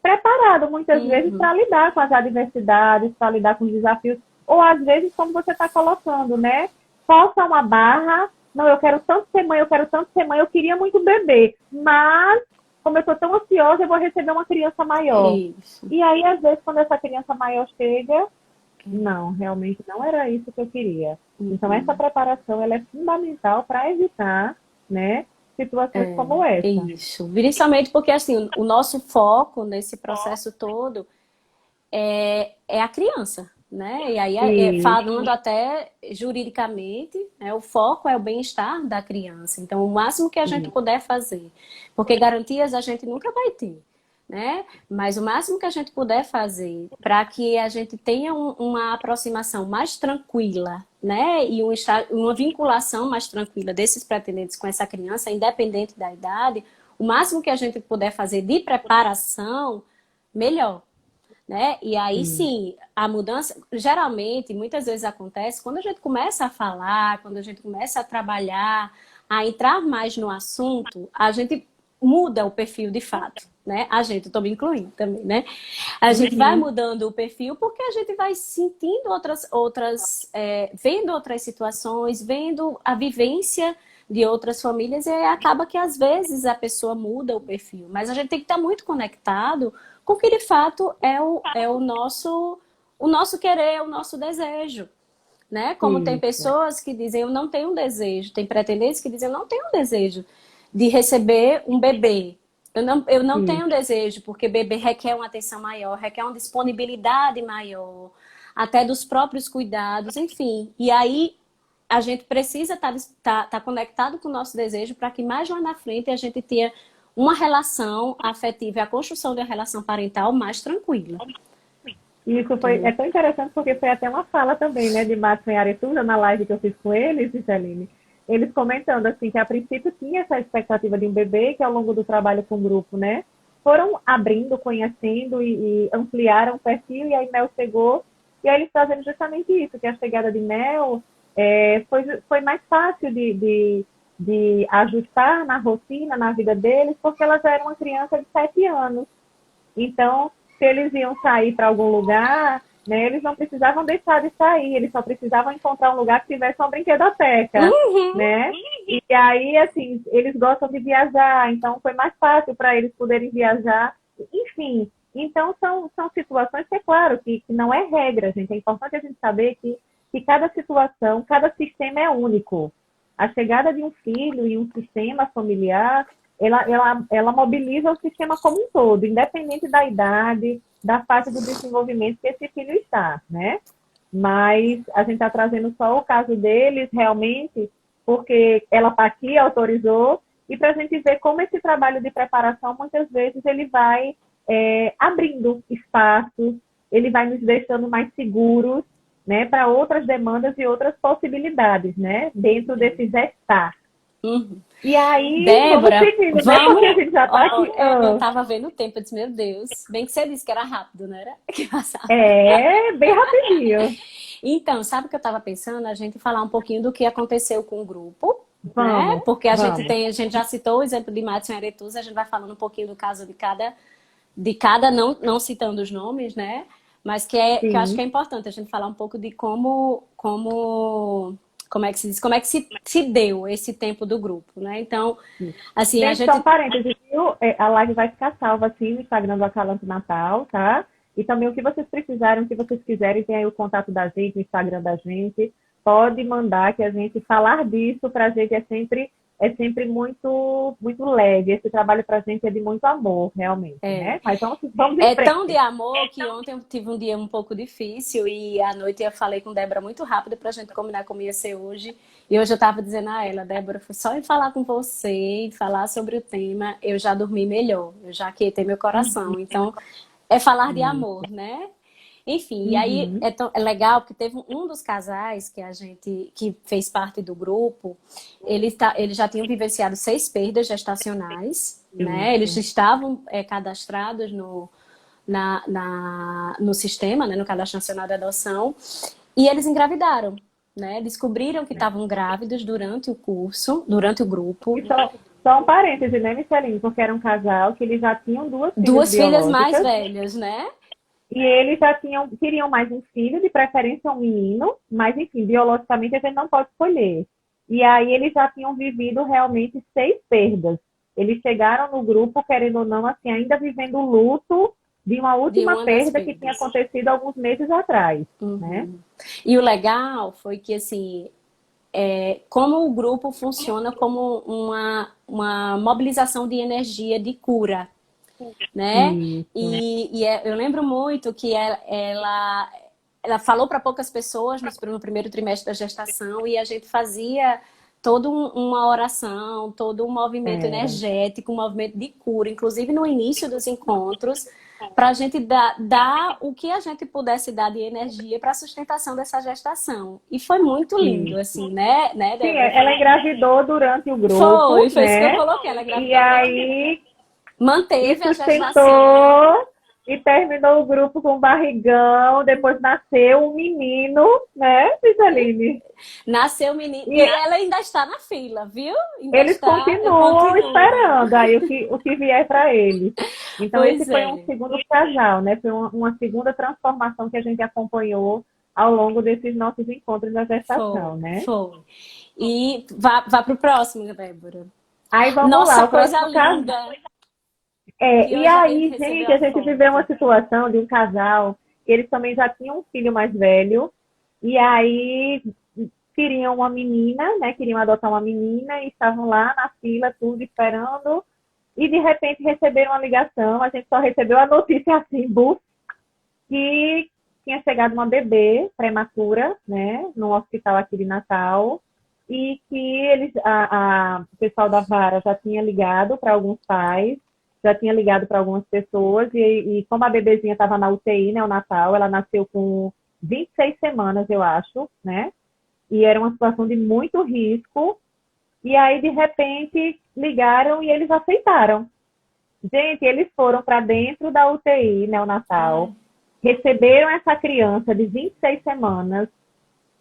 preparado muitas vezes Uhum. para lidar com as adversidades, para lidar com os desafios, ou às vezes, como você está colocando, né, força uma barra, não, eu quero tanto ser mãe, eu quero tanto ser mãe, eu queria muito bebê, mas como eu estou tão ansiosa, eu vou receber uma criança maior. Isso. E aí, às vezes, quando essa criança maior chega, não, realmente não era isso que eu queria. Então, essa preparação ela é fundamental para evitar, né, situações como essa. Isso. Principalmente porque, assim, o nosso foco nesse processo todo é a criança, né? E aí, Isso, falando até juridicamente, né, o foco é o bem-estar da criança. Então, o máximo que a gente isso, puder fazer, porque garantias a gente nunca vai ter, né? Mas o máximo que a gente puder fazer para que a gente tenha uma aproximação mais tranquila, né? E uma vinculação mais tranquila desses pretendentes com essa criança, independente da idade, o máximo que a gente puder fazer de preparação, melhor, né? E aí sim. sim, a mudança geralmente, muitas vezes acontece quando a gente começa a falar, quando a gente começa a trabalhar, a entrar mais no assunto, a gente muda o perfil de fato, né? A gente, estou me incluindo também, né? A gente vai Uhum. mudando o perfil porque a gente vai sentindo vendo outras situações, vendo a vivência de outras famílias, e aí acaba que às vezes a pessoa muda o perfil, mas a gente tem que estar muito conectado com o que de fato é o nosso querer, o nosso desejo, né? Como tem Isso. pessoas que dizem eu não tenho um desejo, tem pretendentes que dizem eu não tenho um desejo de receber um bebê. Eu não tenho um Isso. desejo, porque bebê requer uma atenção maior, requer uma disponibilidade maior, até dos próprios cuidados, enfim. E aí a gente precisa estar conectado com o nosso desejo para que mais lá na frente a gente tenha uma relação afetiva e a construção da relação parental mais tranquila. Isso é Entendeu? tão interessante porque foi até uma fala também, né, de Márcio e Aretusa na live que eu fiz com eles, Micheline. Eles comentando assim que a princípio tinha essa expectativa de um bebê que ao longo do trabalho com o grupo, né, foram abrindo, conhecendo e ampliaram o perfil e aí Mel chegou e aí eles fazendo justamente isso, que a chegada de Mel foi mais fácil de ajustar na rotina, na vida deles, porque ela já era uma criança de 7 anos. Então, se eles iam sair para algum lugar, né, eles não precisavam deixar de sair, eles só precisavam encontrar um lugar que tivesse uma brinquedoteca, Uhum. né? E aí, assim, eles gostam de viajar, então foi mais fácil para eles poderem viajar. Enfim, então são situações que, é claro, que não é regra, gente. É importante a gente saber que cada situação, cada sistema é único. A chegada de um filho e um sistema familiar ela mobiliza o sistema como um todo, independente da idade, da fase do desenvolvimento que esse filho está, né? Mas a gente está trazendo só o caso deles, realmente, porque ela está aqui, autorizou, e para a gente ver como esse trabalho de preparação, muitas vezes, ele vai abrindo espaços, ele vai nos deixando mais seguros, né, para outras demandas e outras possibilidades, né, dentro desse gestar. Uhum. E aí, vamos Débora, seguindo, né? Porque a vamos. gente já tá aqui. Eu tava vendo o tempo, eu disse, meu Deus. Bem que você disse que era rápido, não era? Que passava. Bem rapidinho. Então, sabe o que eu tava pensando? A gente falar um pouquinho do que aconteceu com o grupo, né? Vamos, Porque vamos. a gente já citou o exemplo de Madison e Aretusa, a gente vai falando um pouquinho do caso de cada não citando os nomes, né? Mas que eu acho que Sim. é importante a gente falar um pouco de como é que se diz, como é que se deu esse tempo do grupo, né? Então, assim, a Gente, só um gente. parênteses, viu? A live vai ficar salva assim no Instagram do Acalanto Natal, tá? E também o que vocês precisarem, o que vocês quiserem, tem aí o contato da gente, o Instagram da gente. pode mandar, que a gente falar disso para a gente é sempre muito leve. Esse trabalho para a gente é de muito amor, realmente, É. né? Mas vamos em É tão de frente. amor que ontem eu tive um dia um pouco difícil e à noite eu falei com Débora muito rápido pra gente combinar como ia ser hoje. E hoje eu tava dizendo a ela, Débora, foi só em falar com você, e falar sobre o tema, eu já dormi melhor, eu já aquietei meu coração. Então, é falar de amor, né? Enfim, e aí Uhum. é legal porque teve um dos casais que a gente que fez parte do grupo, eles já tinham vivenciado 6 perdas gestacionais, né? Eles Isso. estavam cadastrados no sistema, né? No Cadastro Nacional de Adoção, e eles engravidaram, né? Descobriram que estavam grávidos durante o curso, durante o grupo. E só um parêntese, né, Micheline? Porque era um casal que eles já tinham duas filhas 2 filhas mais biológicas velhas, né? e eles já queriam mais um filho, de preferência um menino, mas enfim, biologicamente a gente não pode escolher. E aí eles já tinham vivido realmente 6 perdas. Eles chegaram no grupo, querendo ou não, assim, ainda vivendo o luto de uma De última uma das perda que tinha perdas. acontecido alguns meses atrás, né? Uhum. E o legal foi que, assim, como o grupo funciona como uma mobilização de energia de cura, né? Isso. Eu lembro muito que ela falou para poucas pessoas no primeiro trimestre da gestação e a gente fazia toda uma oração, todo um movimento Era. energético, um movimento de cura, inclusive no início dos encontros, para a gente dar o que a gente pudesse dar de energia para a sustentação dessa gestação. E foi muito lindo, Isso. assim, né, Sim, Débora? ela engravidou durante o grupo, Foi isso que eu né? coloquei. Ela E engravidou durante. aí e Manteve a gestação. sustentou e terminou o grupo com um barrigão. Depois nasceu um menino, né, Cisaline? Nasceu o menino. E E ela ainda está na fila, viu? Ainda eles está. Eu continuam continuo. esperando aí o que vier para eles. Então, esse Pois foi um é. segundo casal, né? Foi uma segunda transformação que a gente acompanhou ao longo desses nossos encontros da gestação, né? Foi. E vá para o próximo, Débora. Aí vamos Nossa, lá, o coisa próximo caso. linda. Que E hoje a gente aí, recebeu gente, a a gente viveu uma foto. situação de um casal que eles também já tinham um filho mais velho, e aí queriam uma menina, né? Queriam adotar uma menina e estavam lá na fila, tudo esperando, e de repente receberam uma ligação. A gente só recebeu a notícia assim, buf, que tinha chegado uma bebê prematura, né? No hospital aqui de Natal, e que o pessoal da vara já tinha ligado para alguns pais, já tinha ligado para algumas pessoas, e como a bebezinha estava na UTI, né, o Natal, ela nasceu com 26 semanas, eu acho, né? E era uma situação de muito risco. E aí, de repente, ligaram e eles aceitaram. Gente, eles foram para dentro da UTI neonatal, Ai, receberam essa criança de 26 semanas,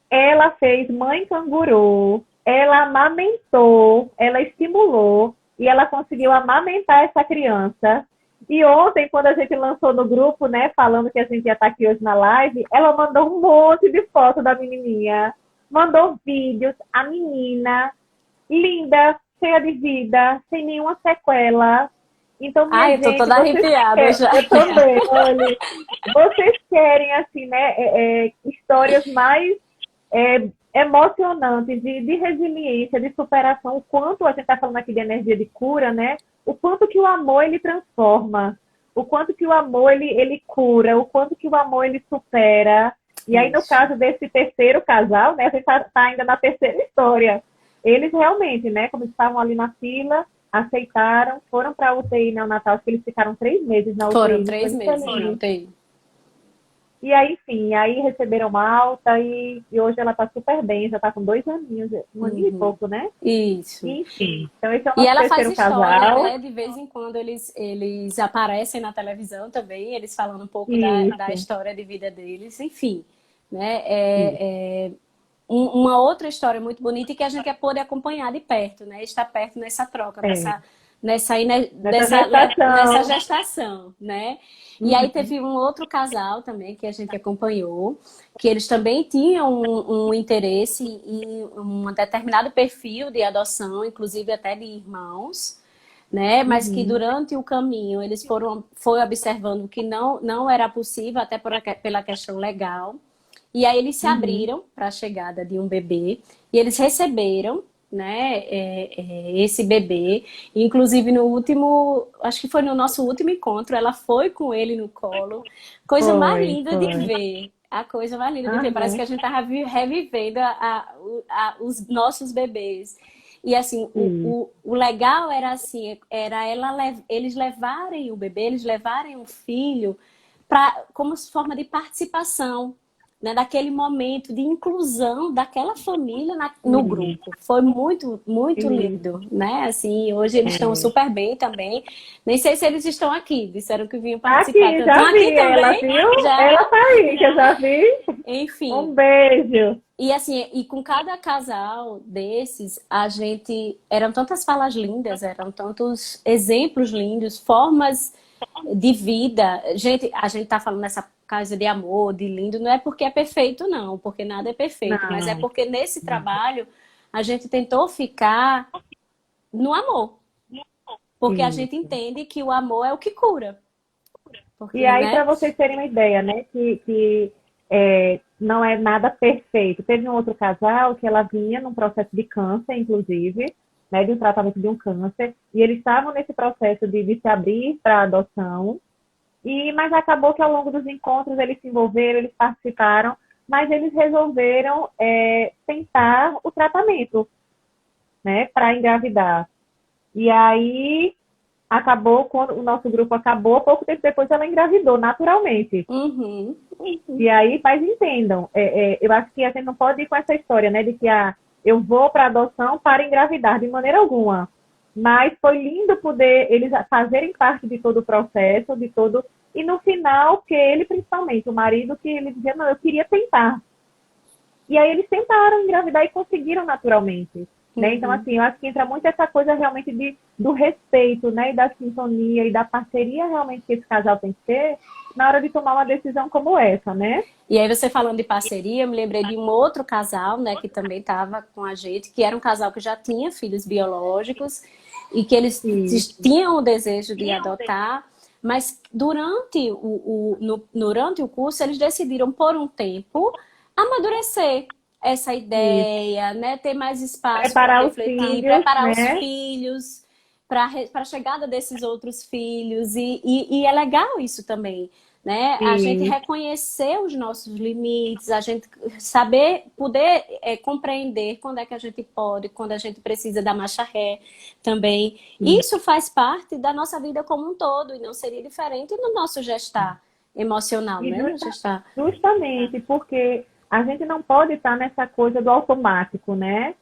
ela fez mãe canguru, ela amamentou, ela estimulou e ela conseguiu amamentar essa criança. E ontem, quando a gente lançou no grupo, né, falando que a gente ia estar aqui hoje na live, ela mandou um monte de fotos da menininha, mandou vídeos, a menina, linda, cheia de vida, sem nenhuma sequela. Então, minha eu tô gente, toda vocês arrepiada querem, já. eu também, olha, vocês querem, assim, né, histórias mais emocionantes de resiliência, de superação, o quanto a gente está falando aqui de energia de cura, né? O quanto que o amor ele transforma, o quanto que o amor ele cura, o quanto que o amor ele supera. E aí, no Isso. caso desse terceiro casal, né, a gente está ainda na terceira história. Eles realmente, né, como estavam ali na fila, aceitaram, foram para a UTI neonatal, acho que eles ficaram 3 meses na Foram UTI, não foi 3 meses na infeliz. UTI. E aí, enfim, aí receberam alta e hoje ela tá super bem, já tá com 2 aninhos, um aninho e Uhum. pouco, né? Isso. Enfim, então esse é o E nosso ela faz terceiro história, casal. né? De vez em quando eles aparecem na televisão também, eles falando um pouco da Isso, história de vida deles, enfim, né? isso. Uma outra história muito bonita e que a gente pôde acompanhar de perto, né? Estar perto nessa troca, É. Nessa nessa gestação. gestação, né? E aí Uhum. teve um outro casal também que a gente acompanhou, que eles também tinham um interesse em um determinado perfil de adoção, inclusive até de irmãos, né? Mas que Uhum. durante o caminho eles foram observando que não era possível, até pela questão legal. E aí eles se Uhum. abriram para a chegada de um bebê e eles receberam, né, esse bebê. Inclusive no último, acho que foi no nosso último encontro, ela foi com ele no colo. Coisa mais Foi, linda de foi. ver. A coisa mais linda de ver. Parece Aham. que a gente estava revivendo os nossos bebês. E assim, Sim, o legal era assim, era eles levarem o bebê, eles levarem o filho como forma de participação, né, daquele momento de inclusão daquela família no sim, grupo. Foi muito, muito sim. lindo, né? Assim, hoje eles estão É. super bem também. Nem sei se eles estão aqui, disseram que vinham Tá participar. aqui, Então, estão já aqui vi ela, também? viu? Já? Ela tá aí, que eu já vi. Enfim. Um beijo. E assim, e com cada casal desses, a gente. Eram tantas falas lindas, eram tantos exemplos lindos, formas de vida. Gente, a gente tá falando nessa casa de amor, de lindo, não é porque é perfeito, não, porque nada é perfeito, mas é Não. porque nesse trabalho a gente tentou ficar no amor, porque a gente Isso. entende que o amor é o que cura, E porque, aí, para né? vocês terem uma ideia, né, que não é nada perfeito. Teve um outro casal que ela vinha num processo de câncer, inclusive, né, de um tratamento de um câncer, e eles estavam nesse processo de se abrir para adoção, mas acabou que ao longo dos encontros eles se envolveram, eles participaram, mas eles resolveram tentar o tratamento, né, para engravidar. E aí acabou, quando o nosso grupo acabou, pouco tempo depois ela engravidou, naturalmente. Uhum, E aí, pais entendam, eu acho que a gente não pode ir com essa história, né, de que eu vou para adoção para engravidar, de maneira alguma. Mas foi lindo poder eles fazerem parte de todo o processo, de todo. E no final, que ele, principalmente, o marido, que ele dizia, não, eu queria tentar. E aí eles tentaram engravidar e conseguiram naturalmente. Né? Então, uhum. assim, eu acho que entra muito essa coisa realmente do respeito, né? E da sintonia e da parceria realmente que esse casal tem que ter na hora de tomar uma decisão como essa, né? E aí você falando de parceria, eu me lembrei de um outro casal, né, que também estava com a gente, que era um casal que já tinha filhos biológicos e que eles Isso. tinham o desejo de adotar, mas durante o curso eles decidiram por um tempo amadurecer essa Isso. ideia, né, ter mais espaço para Preparar os refletir, filhos, preparar os né? filhos para a chegada desses outros filhos e é legal isso também, né? A gente E, reconhecer os nossos limites, a gente saber, poder compreender quando é que a gente pode, quando a gente precisa da marcha ré também. e, Isso faz parte da nossa vida como um todo e não seria diferente no nosso gestar emocional, e né? No gestar. justamente porque a gente não pode estar nessa coisa do automático, né?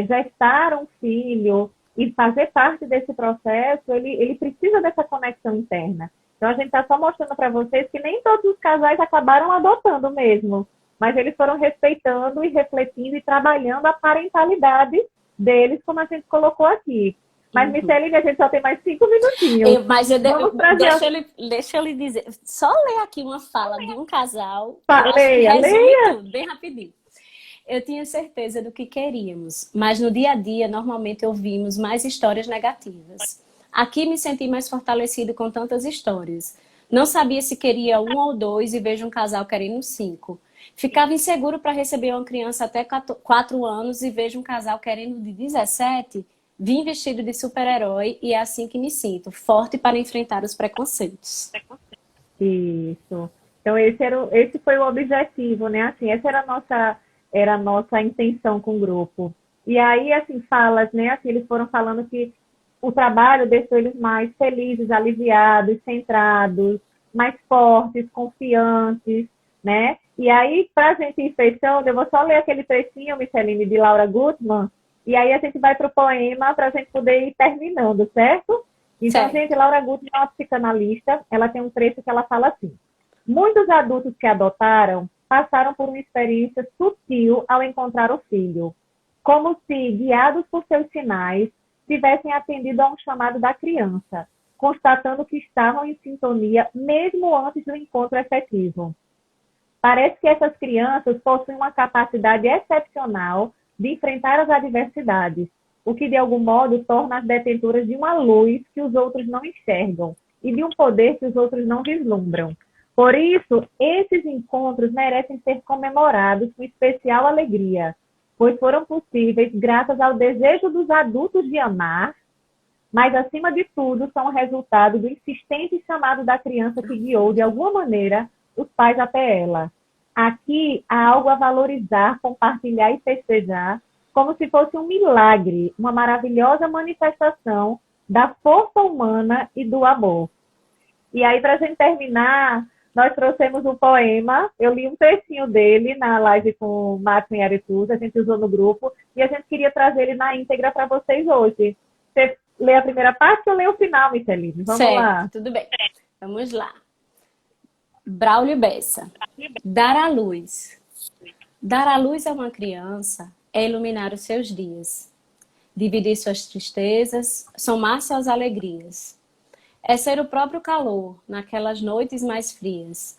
Gestar um filho e fazer parte desse processo, ele precisa dessa conexão interna. Então, a gente está só mostrando para vocês que nem todos os casais acabaram adotando mesmo, mas eles foram respeitando e refletindo e trabalhando a parentalidade deles, como a gente colocou aqui. Mas, Uhum. Micheline, a gente só tem mais 5 minutinhos. Mas Vamos trazer. deixa ele dizer, só ler aqui uma fala de um casal que eu acho que Leia, resume leia. tudo, bem rapidinho. Eu tinha certeza do que queríamos, mas no dia a dia normalmente ouvimos mais histórias negativas. Aqui me senti mais fortalecido com tantas histórias. Não sabia se queria um ou dois e vejo um casal querendo cinco. Ficava inseguro para receber uma criança até 4 anos e vejo um casal querendo de 17. Vim vestido de super-herói e é assim que me sinto, forte para enfrentar os preconceitos. Isso. Então, esse foi o objetivo, né? Assim, essa era a nossa intenção com o grupo. E aí, assim, falas, né? Assim, eles foram falando que o trabalho deixou eles mais felizes, aliviados, centrados, mais fortes, confiantes, né? E aí, para a gente ir fechando, eu vou só ler aquele trechinho, Micheline, de Laura Gutmann, e aí a gente vai para o poema para a gente poder ir terminando, certo? Então, gente, Certo. Laura Gutmann é uma psicanalista, ela tem um trecho que ela fala assim: muitos adultos que adotaram passaram por uma experiência sutil ao encontrar o filho, como se, guiados por seus sinais, tivessem atendido a um chamado da criança, constatando que estavam em sintonia mesmo antes do encontro efetivo. Parece que essas crianças possuem uma capacidade excepcional de enfrentar as adversidades, o que de algum modo torna as detentoras de uma luz que os outros não enxergam e de um poder que os outros não vislumbram. Por isso, esses encontros merecem ser comemorados com especial alegria, pois foram possíveis graças ao desejo dos adultos de amar, mas, acima de tudo, são o resultado do insistente chamado da criança que guiou, de alguma maneira, os pais até ela. Aqui há algo a valorizar, compartilhar e festejar, como se fosse um milagre, uma maravilhosa manifestação da força humana e do amor. E aí, para a gente terminar, nós trouxemos um poema, eu li um trechinho dele na live com o Marcos e Aretusa, a gente usou no grupo, e a gente queria trazer ele na íntegra para vocês hoje. Você lê a primeira parte ou lê o final, Micheline? Vamos Certo, lá. tudo bem. Vamos lá. Braulio Bessa. Dar à luz. Dar à luz a uma criança é iluminar os seus dias, dividir suas tristezas, somar suas alegrias. É ser o próprio calor naquelas noites mais frias.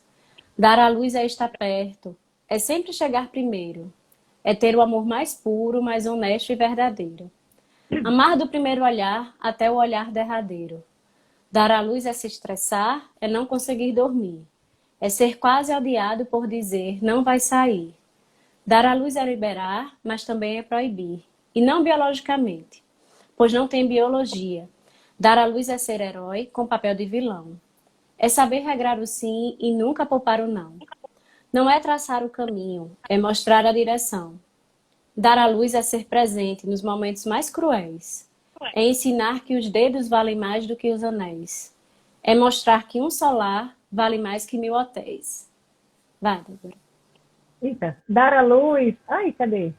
Dar à luz é estar perto, é sempre chegar primeiro. É ter o amor mais puro, mais honesto e verdadeiro. Amar do primeiro olhar até o olhar derradeiro. Dar à luz é se estressar, é não conseguir dormir. É ser quase odiado por dizer, não vai sair. Dar à luz é liberar, mas também é proibir. E não biologicamente, pois não tem biologia. Dar à luz é ser herói com papel de vilão. É saber regrar o sim e nunca poupar o não. Não é traçar o caminho, é mostrar a direção. Dar à luz é ser presente nos momentos mais cruéis. É ensinar que os dedos valem mais do que os anéis. É mostrar que um solar vale mais que 1000 hotéis. Vai, Débora. Eita. Dar à luz... Ai, cadê?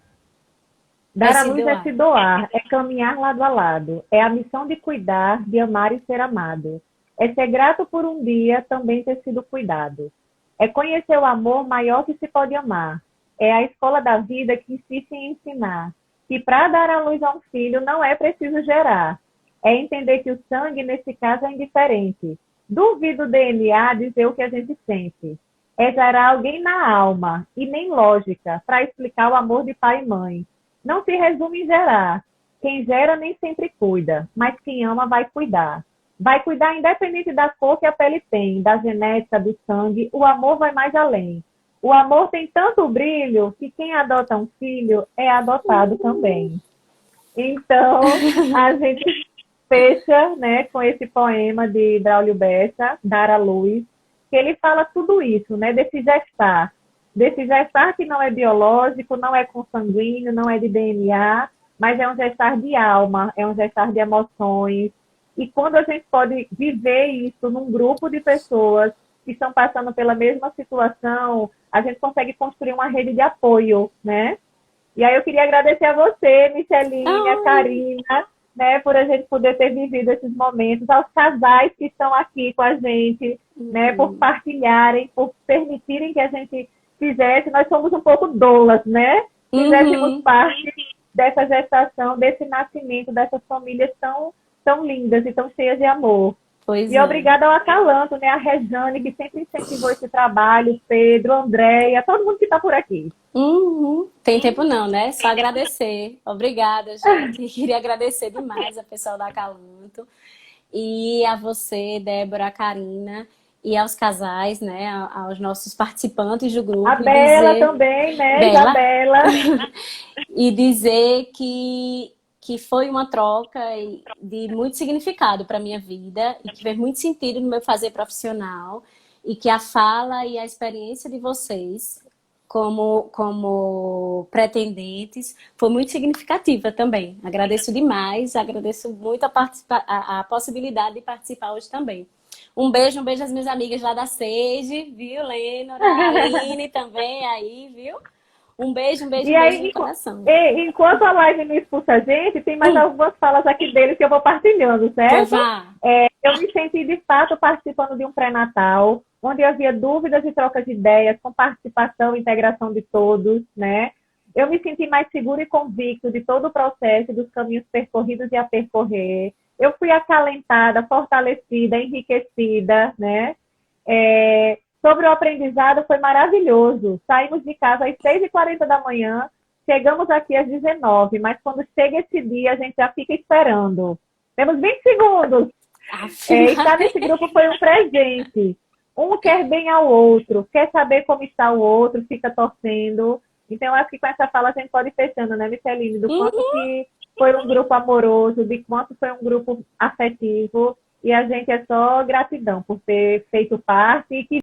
Dar à se luz doar. é se doar, é caminhar lado a lado. É a missão de cuidar, de amar e ser amado. É ser grato por um dia também ter sido cuidado. É conhecer o amor maior que se pode amar. É a escola da vida que insiste em ensinar que para dar à luz a um filho não é preciso gerar. É entender que o sangue, nesse caso, é indiferente. Duvida o DNA dizer o que a gente sente. É gerar alguém na alma e nem lógica para explicar o amor de pai e mãe. Não se resume em gerar. Quem gera nem sempre cuida, mas quem ama vai cuidar. Vai cuidar independente da cor que a pele tem, da genética, do sangue, o amor vai mais além. O amor tem tanto brilho que quem adota um filho é adotado também. Então, a gente fecha, né, com esse poema de Braulio Bessa, Dar à Luz, que ele fala tudo isso, né, desse gestar que não é biológico, não é consanguíneo, não é de DNA, mas é um gestar de alma, é um gestar de emoções. E quando a gente pode viver isso num grupo de pessoas que estão passando pela mesma situação, a gente consegue construir uma rede de apoio, né? E aí eu queria agradecer a você, Micheline, a Karina, né, por a gente poder ter vivido esses momentos, aos casais que estão aqui com a gente, né, por partilharem, por permitirem que a gente fizesse. Nós somos um pouco doulas, né? Fizéssemos parte dessa gestação, desse nascimento, dessas famílias tão lindas e tão cheias de amor. Pois E é. obrigada ao Acalanto, né, a Rejane, que sempre incentivou esse trabalho, Pedro, Andréia, todo mundo que está por aqui. Tem tempo não, né? Só agradecer. Obrigada, gente. Queria agradecer demais ao pessoal da Acalanto. E a você, Débora, a Karina, e aos casais, né? Aos nossos participantes do grupo. A Bela também, né? Bela. Isabela. E dizer que foi uma troca de muito significado para a minha vida e que fez muito sentido no meu fazer profissional e que a fala e a experiência de vocês como pretendentes foi muito significativa também. Agradeço demais, agradeço muito a possibilidade de participar hoje também. Um beijo às minhas amigas lá da Sage, viu, Lênora, a Aline também aí, viu? Um beijo no coração. Enquanto a live não expulsa a gente, tem mais algumas falas aqui deles que eu vou partilhando, certo? Eu me senti, de fato, participando de um pré-natal, onde havia dúvidas e trocas de ideias, com participação e integração de todos, né? Eu me senti mais seguro e convicto de todo o processo, dos caminhos percorridos e a percorrer. Eu fui acalentada, fortalecida, enriquecida, né? Sobre o aprendizado, foi maravilhoso. Saímos de casa às 6h40 da manhã, chegamos aqui às 19h, mas quando chega esse dia, a gente já fica esperando. Temos 20 segundos. Estar nesse grupo foi um presente. um quer bem ao outro, quer saber como está o outro, fica torcendo. Então, eu acho que com essa fala a gente pode ir fechando, né, Micheline? Do quanto Uhum. que foi um grupo amoroso, de quanto foi um grupo afetivo. E a gente é só gratidão por ter feito parte e que